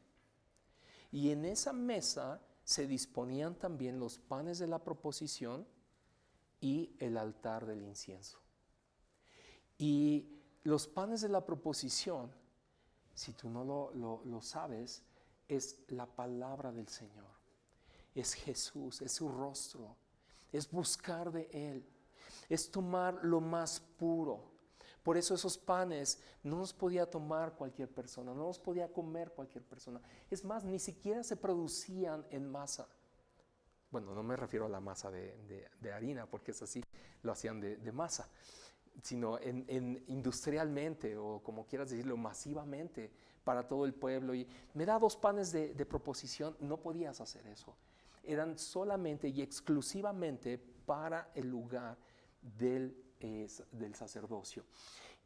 Y en esa mesa se disponían también los panes de la proposición y el altar del incienso. Y los panes de la proposición, si tú no lo sabes, es la palabra del Señor. Es Jesús, es su rostro, es buscar de Él, es tomar lo más puro. Por eso esos panes no los podía tomar cualquier persona, no los podía comer cualquier persona. Es más, ni siquiera se producían en masa. Bueno, no me refiero a la masa de harina, porque es así, lo hacían de masa, sino industrialmente, o como quieras decirlo, masivamente, para todo el pueblo. Y me da 2 panes de proposición, no podías hacer eso. Eran solamente y exclusivamente para el lugar del sacerdocio.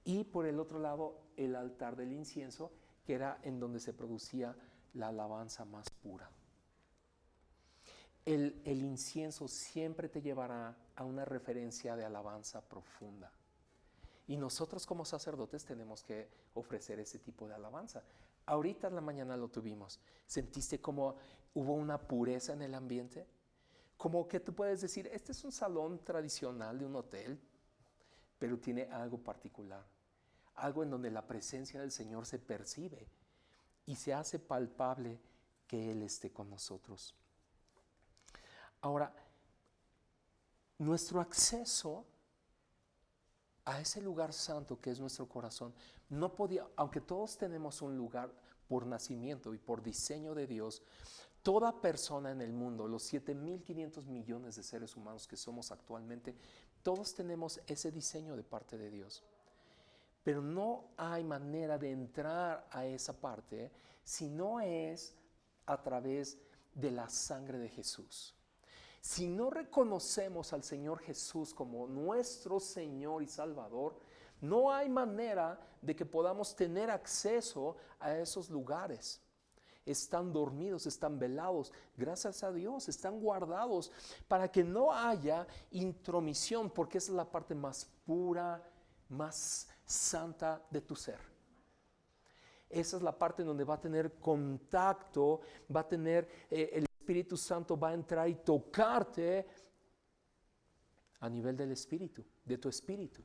Y por el otro lado, el altar del incienso, que era en donde se producía la alabanza más pura. el incienso siempre te llevará a una referencia de alabanza profunda. Y nosotros como sacerdotes tenemos que ofrecer ese tipo de alabanza. Ahorita en la mañana lo tuvimos. ¿Sentiste como hubo una pureza en el ambiente? Como que tú puedes decir, este es un salón tradicional de un hotel, pero tiene algo particular. Algo en donde la presencia del Señor se percibe y se hace palpable que Él esté con nosotros. Ahora, nuestro acceso a ese lugar santo que es nuestro corazón, no podía, aunque todos tenemos un lugar por nacimiento y por diseño de Dios, toda persona en el mundo, los 7.500 millones de seres humanos que somos actualmente, todos tenemos ese diseño de parte de Dios. Pero no hay manera de entrar a esa parte si no es a través de la sangre de Jesús. Si no reconocemos al Señor Jesús como nuestro Señor y Salvador, no hay manera de que podamos tener acceso a esos lugares. Están dormidos, están velados, gracias a Dios, están guardados para que no haya intromisión, porque esa es la parte más pura, más santa de tu ser. Esa es la parte en donde va a tener contacto, va a tener el Espíritu Santo va a entrar y tocarte a nivel del Espíritu, de tu espíritu.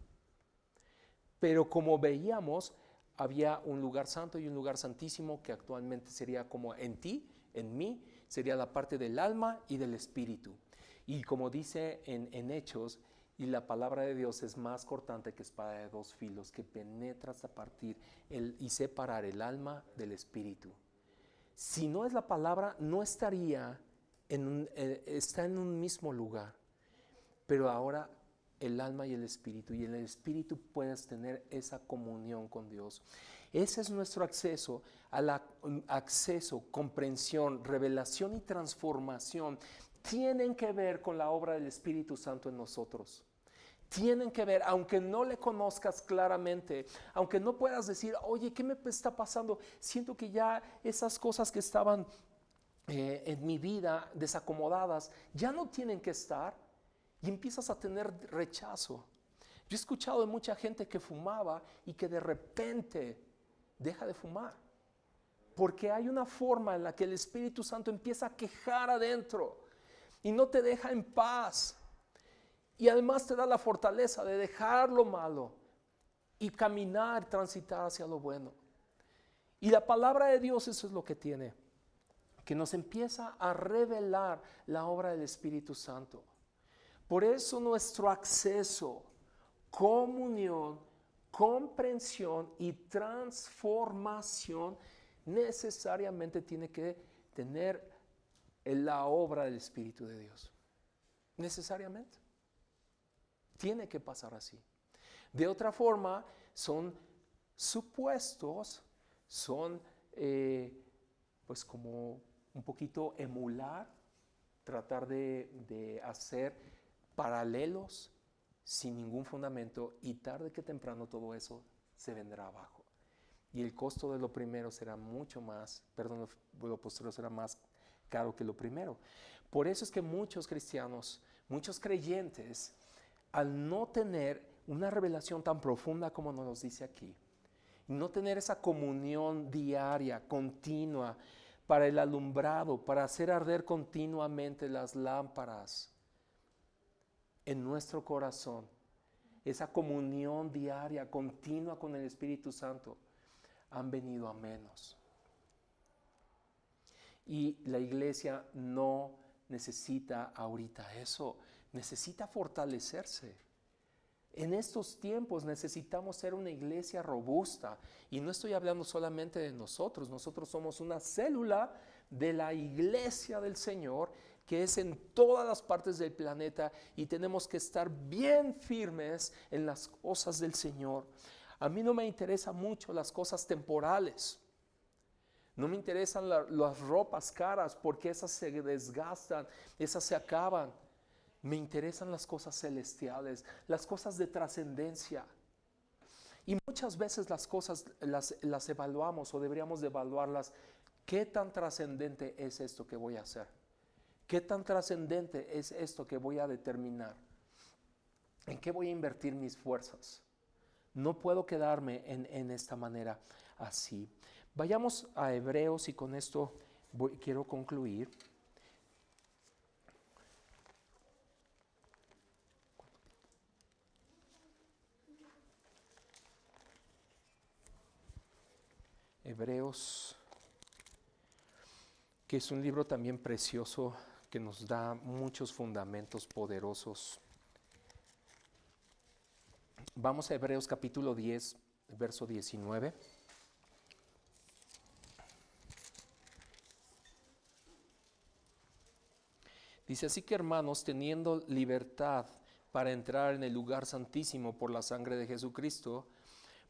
Pero como veíamos, había un lugar santo y un lugar santísimo que actualmente sería como en ti, en mí, sería la parte del alma y del espíritu. Y como dice en Hechos, y la palabra de Dios es más cortante que espada de dos filos, que penetra hasta partir y separar el alma del espíritu. Si no es la palabra, no estaría está en un mismo lugar. Pero ahora el alma y el espíritu, y en el espíritu puedes tener esa comunión con Dios. Ese es nuestro acceso, acceso, comprensión, revelación y transformación. Tienen que ver con la obra del Espíritu Santo en nosotros. Tienen que ver, aunque no le conozcas claramente, aunque no puedas decir, oye, ¿qué me está pasando? Siento que ya esas cosas que estaban en mi vida desacomodadas ya no tienen que estar, y empiezas a tener rechazo. Yo he escuchado de mucha gente que fumaba y que de repente deja de fumar, porque hay una forma en la que el Espíritu Santo empieza a quejar adentro y no te deja en paz. Y además te da la fortaleza de dejar lo malo y caminar, transitar hacia lo bueno. Y la palabra de Dios eso es lo que tiene, que nos empieza a revelar la obra del Espíritu Santo. Por eso nuestro acceso, comunión, comprensión y transformación necesariamente tiene que tener la obra del Espíritu de Dios. Necesariamente. Tiene que pasar así. De otra forma, son supuestos, son pues como un poquito emular, tratar de hacer paralelos sin ningún fundamento, y tarde que temprano todo eso se vendrá abajo. Y el costo de lo primero será mucho más, lo posterior será más caro que lo primero. Por eso es que muchos cristianos, muchos creyentes, al no tener una revelación tan profunda como nos dice aquí, no tener esa comunión diaria, continua, para el alumbrado, para hacer arder continuamente las lámparas en nuestro corazón, esa comunión diaria, continua con el Espíritu Santo, han venido a menos. Y la iglesia no necesita ahorita eso, necesita fortalecerse. En estos tiempos necesitamos ser una iglesia robusta, y no estoy hablando solamente de nosotros. Nosotros somos una célula de la iglesia del Señor que es en todas las partes del planeta, y tenemos que estar bien firmes en las cosas del Señor. A mí no me interesan mucho las cosas temporales. No me interesan las ropas caras, porque esas se desgastan, esas se acaban. Me interesan las cosas celestiales, las cosas de trascendencia. Y muchas veces las cosas las evaluamos, o deberíamos de evaluarlas. ¿Qué tan trascendente es esto que voy a hacer? ¿Qué tan trascendente es esto que voy a determinar? ¿En qué voy a invertir mis fuerzas? No puedo quedarme en esta manera así. Vayamos a Hebreos y con esto quiero concluir. Hebreos, que es un libro también precioso que nos da muchos fundamentos poderosos. Vamos a Hebreos capítulo 10, verso 19. Dice así que hermanos, teniendo libertad para entrar en el lugar santísimo por la sangre de Jesucristo,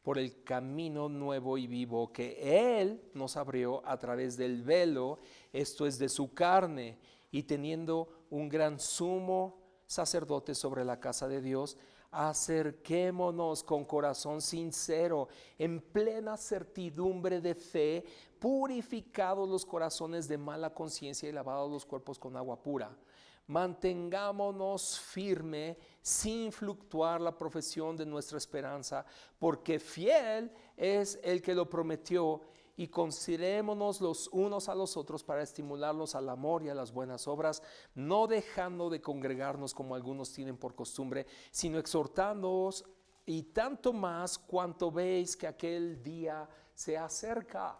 por el camino nuevo y vivo que Él nos abrió a través del velo, esto es de su carne, y teniendo un gran sumo sacerdote sobre la casa de Dios, acerquémonos con corazón sincero, en plena certidumbre de fe, purificados los corazones de mala conciencia y lavados los cuerpos con agua pura. Mantengámonos firme sin fluctuar la profesión de nuestra esperanza, porque fiel es el que lo prometió, y considerémonos los unos a los otros para estimularlos al amor y a las buenas obras, no dejando de congregarnos como algunos tienen por costumbre, sino exhortándoos, y tanto más cuanto veis que aquel día se acerca.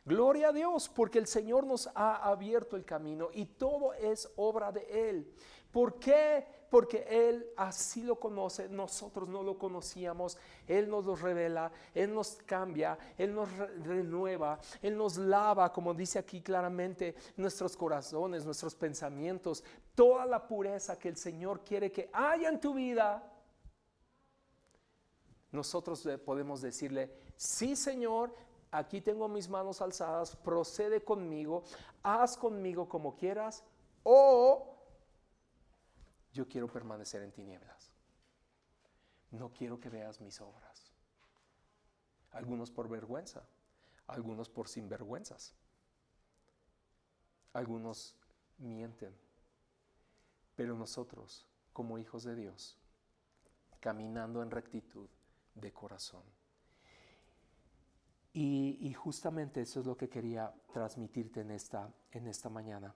Gloria a Dios, porque el Señor nos ha abierto el camino y todo es obra de Él. ¿Por qué? Porque Él así lo conoce, nosotros no lo conocíamos. Él nos lo revela, Él nos cambia, Él nos renueva, Él nos lava, como dice aquí claramente, nuestros corazones, nuestros pensamientos, toda la pureza que el Señor quiere que haya en tu vida. Nosotros podemos decirle, sí, Señor, aquí tengo mis manos alzadas, procede conmigo, haz conmigo como quieras, o yo quiero permanecer en tinieblas. No quiero que veas mis obras. Algunos por vergüenza, algunos por sinvergüenzas, algunos mienten, pero nosotros, como hijos de Dios, caminando en rectitud de corazón. Y justamente eso es lo que quería transmitirte en esta mañana.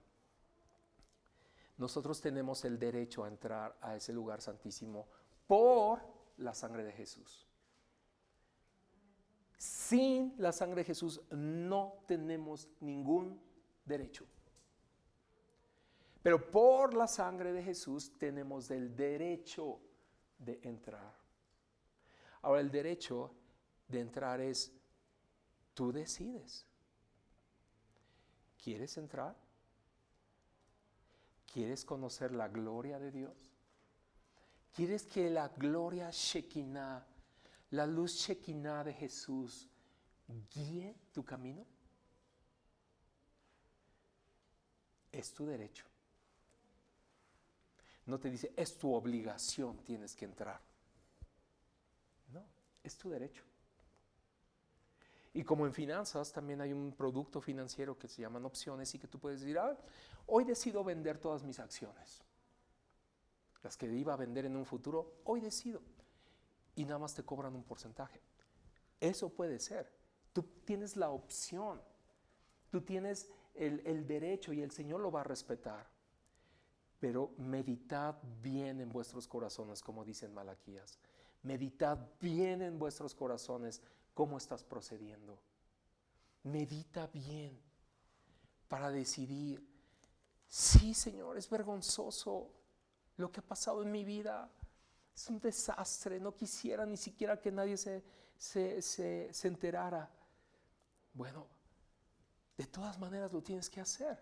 Nosotros tenemos el derecho a entrar a ese lugar santísimo por la sangre de Jesús. Sin la sangre de Jesús no tenemos ningún derecho. Pero por la sangre de Jesús tenemos el derecho de entrar. Ahora, el derecho de entrar es, tú decides. ¿Quieres entrar? ¿Quieres conocer la gloria de Dios? ¿Quieres que la gloria Shekinah, la luz Shekinah de Jesús guíe tu camino? Es tu derecho. No te dice, es tu obligación, tienes que entrar. No, es tu derecho. Y como en finanzas, también hay un producto financiero que se llaman opciones y que tú puedes decir, hoy decido vender todas mis acciones. Las que iba a vender en un futuro, hoy decido. Y nada más te cobran un porcentaje. Eso puede ser. Tú tienes la opción. Tú tienes el derecho y el Señor lo va a respetar. Pero meditad bien en vuestros corazones, como dice en Malaquías. Meditad bien en vuestros corazones cómo estás procediendo. Medita bien para decidir, sí, Señor, es vergonzoso lo que ha pasado en mi vida. Es un desastre, no quisiera ni siquiera que nadie se enterara. Bueno, de todas maneras lo tienes que hacer.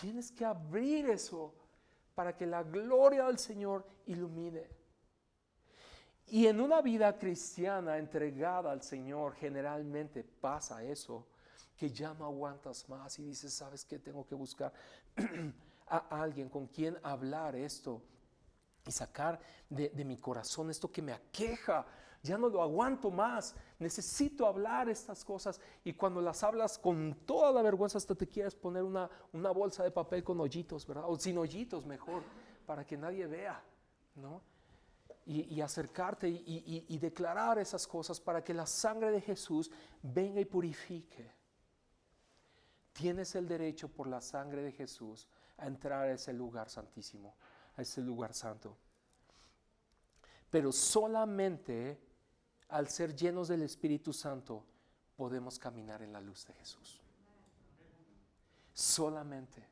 Tienes que abrir eso para que la gloria del Señor ilumine. Y en una vida cristiana entregada al Señor, generalmente pasa eso, que ya no aguantas más y dices, ¿sabes qué? Tengo que buscar a alguien con quien hablar esto y sacar de mi corazón esto que me aqueja. Ya no lo aguanto más. Necesito hablar estas cosas. Y cuando las hablas con toda la vergüenza, hasta te quieres poner una bolsa de papel con hoyitos, ¿verdad? O sin hoyitos mejor, para que nadie vea, ¿no? Y acercarte y declarar esas cosas para que la sangre de Jesús venga y purifique. Tienes el derecho por la sangre de Jesús a entrar a ese lugar santísimo, a ese lugar santo. Pero solamente al ser llenos del Espíritu Santo podemos caminar en la luz de Jesús. Solamente.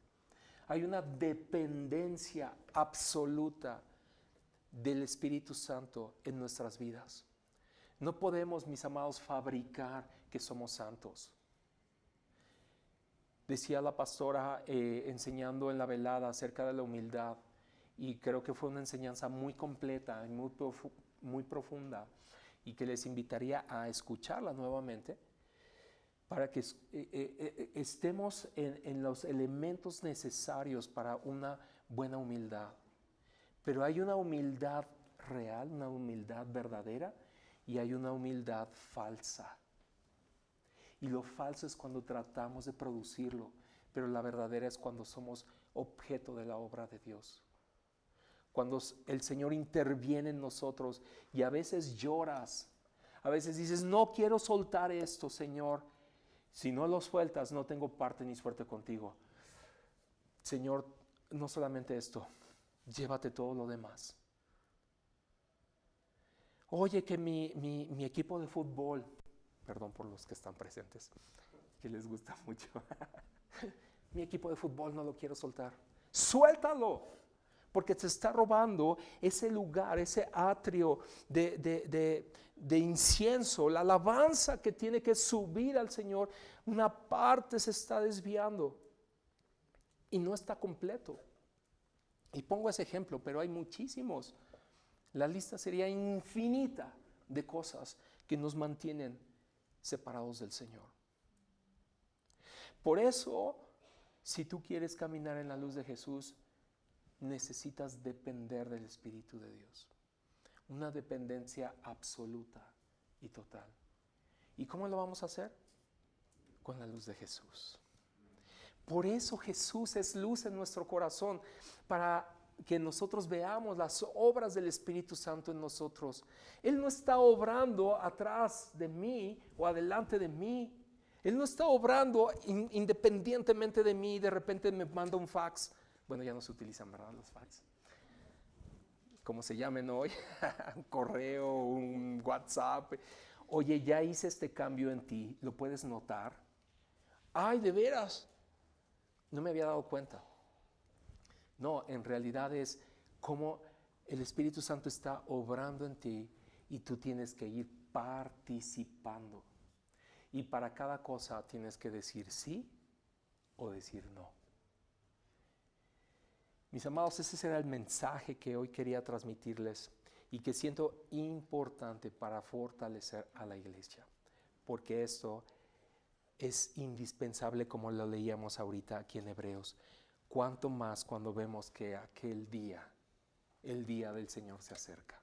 Hay una dependencia absoluta del Espíritu Santo en nuestras vidas. No podemos, mis amados, fabricar que somos santos. Decía la pastora enseñando en la velada acerca de la humildad, y creo que fue una enseñanza muy completa y muy profunda, y que les invitaría a escucharla nuevamente para que estemos en los elementos necesarios para una buena humildad. Pero hay una humildad real, una humildad verdadera, y hay una humildad falsa. Y lo falso es cuando tratamos de producirlo, pero la verdadera es cuando somos objeto de la obra de Dios. Cuando el Señor interviene en nosotros y a veces lloras, a veces dices, no quiero soltar esto, Señor. Si no lo sueltas, no tengo parte ni suerte contigo. Señor, no solamente esto, llévate todo lo demás. Oye, que mi equipo de fútbol, perdón por los que están presentes, que les gusta mucho, mi equipo de fútbol no lo quiero soltar. Suéltalo, porque te está robando ese lugar, ese atrio de incienso, la alabanza que tiene que subir al Señor. Una parte se está desviando y no está completo. Y pongo ese ejemplo, pero hay muchísimos. La lista sería infinita de cosas que nos mantienen separados del Señor. Por eso, si tú quieres caminar en la luz de Jesús, necesitas depender del Espíritu de Dios. Una dependencia absoluta y total. ¿Y cómo lo vamos a hacer? Con la luz de Jesús. Por eso Jesús es luz en nuestro corazón, para que nosotros veamos las obras del Espíritu Santo en nosotros. Él no está obrando atrás de mí o adelante de mí. Él no está obrando independientemente de mí. De repente me manda un fax. Bueno, ya no se utilizan, ¿verdad? Los fax. Como se llamen hoy. Un correo, un WhatsApp. Oye, ya hice este cambio en ti. ¿Lo puedes notar? Ay, de veras. No me había dado cuenta. No, en realidad es como el Espíritu Santo está obrando en ti y tú tienes que ir participando. Y para cada cosa tienes que decir sí o decir no. Mis amados, ese será el mensaje que hoy quería transmitirles y que siento importante para fortalecer a la iglesia. Porque esto es indispensable, como lo leíamos ahorita aquí en Hebreos. Cuánto más cuando vemos que aquel día, el día del Señor se acerca.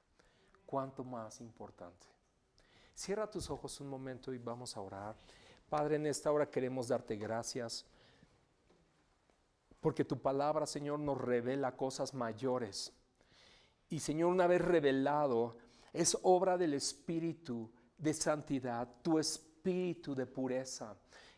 Cuánto más importante. Cierra tus ojos un momento y vamos a orar. Padre, en esta hora queremos darte gracias, porque tu palabra, Señor, nos revela cosas mayores. Y Señor, una vez revelado, es obra del Espíritu de santidad, tu Espíritu de pureza,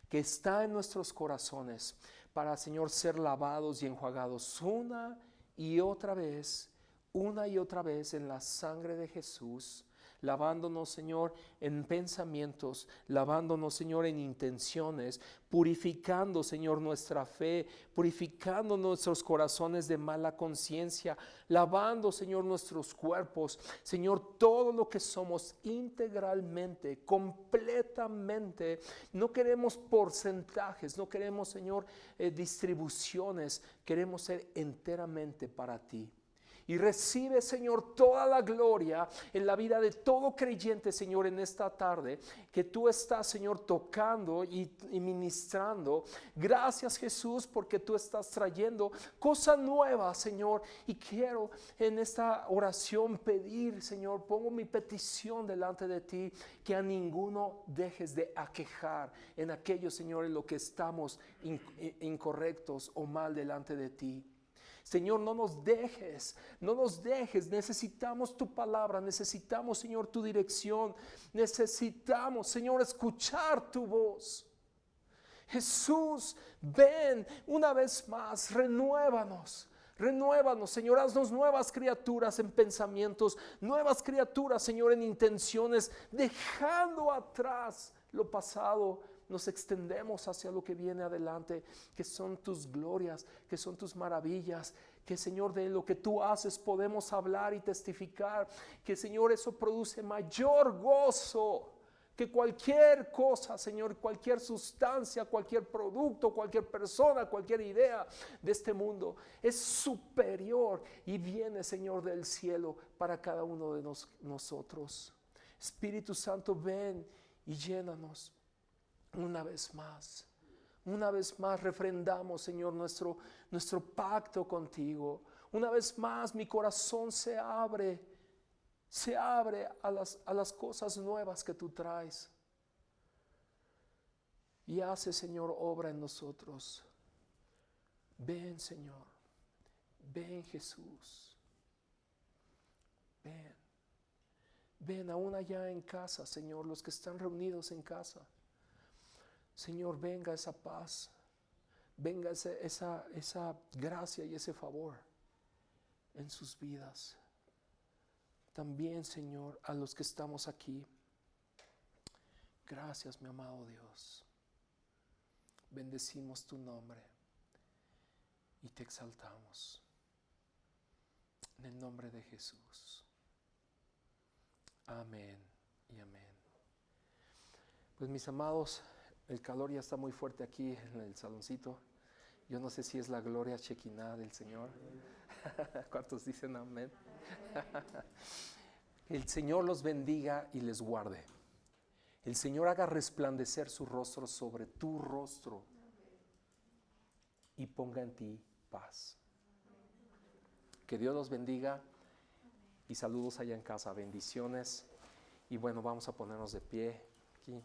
que está en nuestros corazones, para, Señor, ser lavados y enjuagados una y otra vez en la sangre de Jesús, lavándonos, Señor, en pensamientos, lavándonos, Señor, en intenciones, purificando, Señor, nuestra fe, purificando nuestros corazones de mala conciencia, lavando, Señor, nuestros cuerpos, Señor, todo lo que somos integralmente, completamente. No queremos porcentajes, no queremos, Señor, distribuciones, queremos ser enteramente para ti. Y recibe, Señor, toda la gloria en la vida de todo creyente, Señor, en esta tarde, que tú estás, Señor, tocando y ministrando. Gracias, Jesús, porque tú estás trayendo cosas nuevas, Señor. Y quiero en esta oración pedir, Señor, pongo mi petición delante de ti, que a ninguno dejes de aquejar en aquello, Señor, en lo que estamos incorrectos o mal delante de ti. Señor, no nos dejes, necesitamos tu palabra, necesitamos, Señor, tu dirección, necesitamos, Señor, escuchar tu voz. Jesús, ven una vez más, renuévanos, Señor, haznos nuevas criaturas en pensamientos, nuevas criaturas, Señor, en intenciones, dejando atrás lo pasado. Nos extendemos hacia lo que viene adelante, que son tus glorias, que son tus maravillas, que, Señor, de lo que tú haces podemos hablar y testificar, que, Señor, eso produce mayor gozo que cualquier cosa, Señor, cualquier sustancia, cualquier producto, cualquier persona, cualquier idea de este mundo. Es superior y viene, Señor, del cielo para cada uno de nosotros. Espíritu Santo, ven y llénanos. Una vez más refrendamos, Señor, nuestro pacto contigo. Una vez más mi corazón se abre a las cosas nuevas que tú traes. Y hace, Señor, obra en nosotros. Ven, Señor, ven, Jesús, ven aún allá en casa, Señor, los que están reunidos en casa. Señor, venga esa paz, venga esa gracia y ese favor en sus vidas. También, Señor, a los que estamos aquí. Gracias, mi amado Dios. Bendecimos tu nombre y te exaltamos. En el nombre de Jesús. Amén y amén. Pues, mis amados, el calor ya está muy fuerte aquí en el saloncito. Yo no sé si es la gloria chequiná del Señor. ¿Cuántos dicen amén? El Señor los bendiga y les guarde. El Señor haga resplandecer su rostro sobre tu rostro y ponga en ti paz. Que Dios los bendiga y saludos allá en casa. Bendiciones. Y bueno, vamos a ponernos de pie aquí.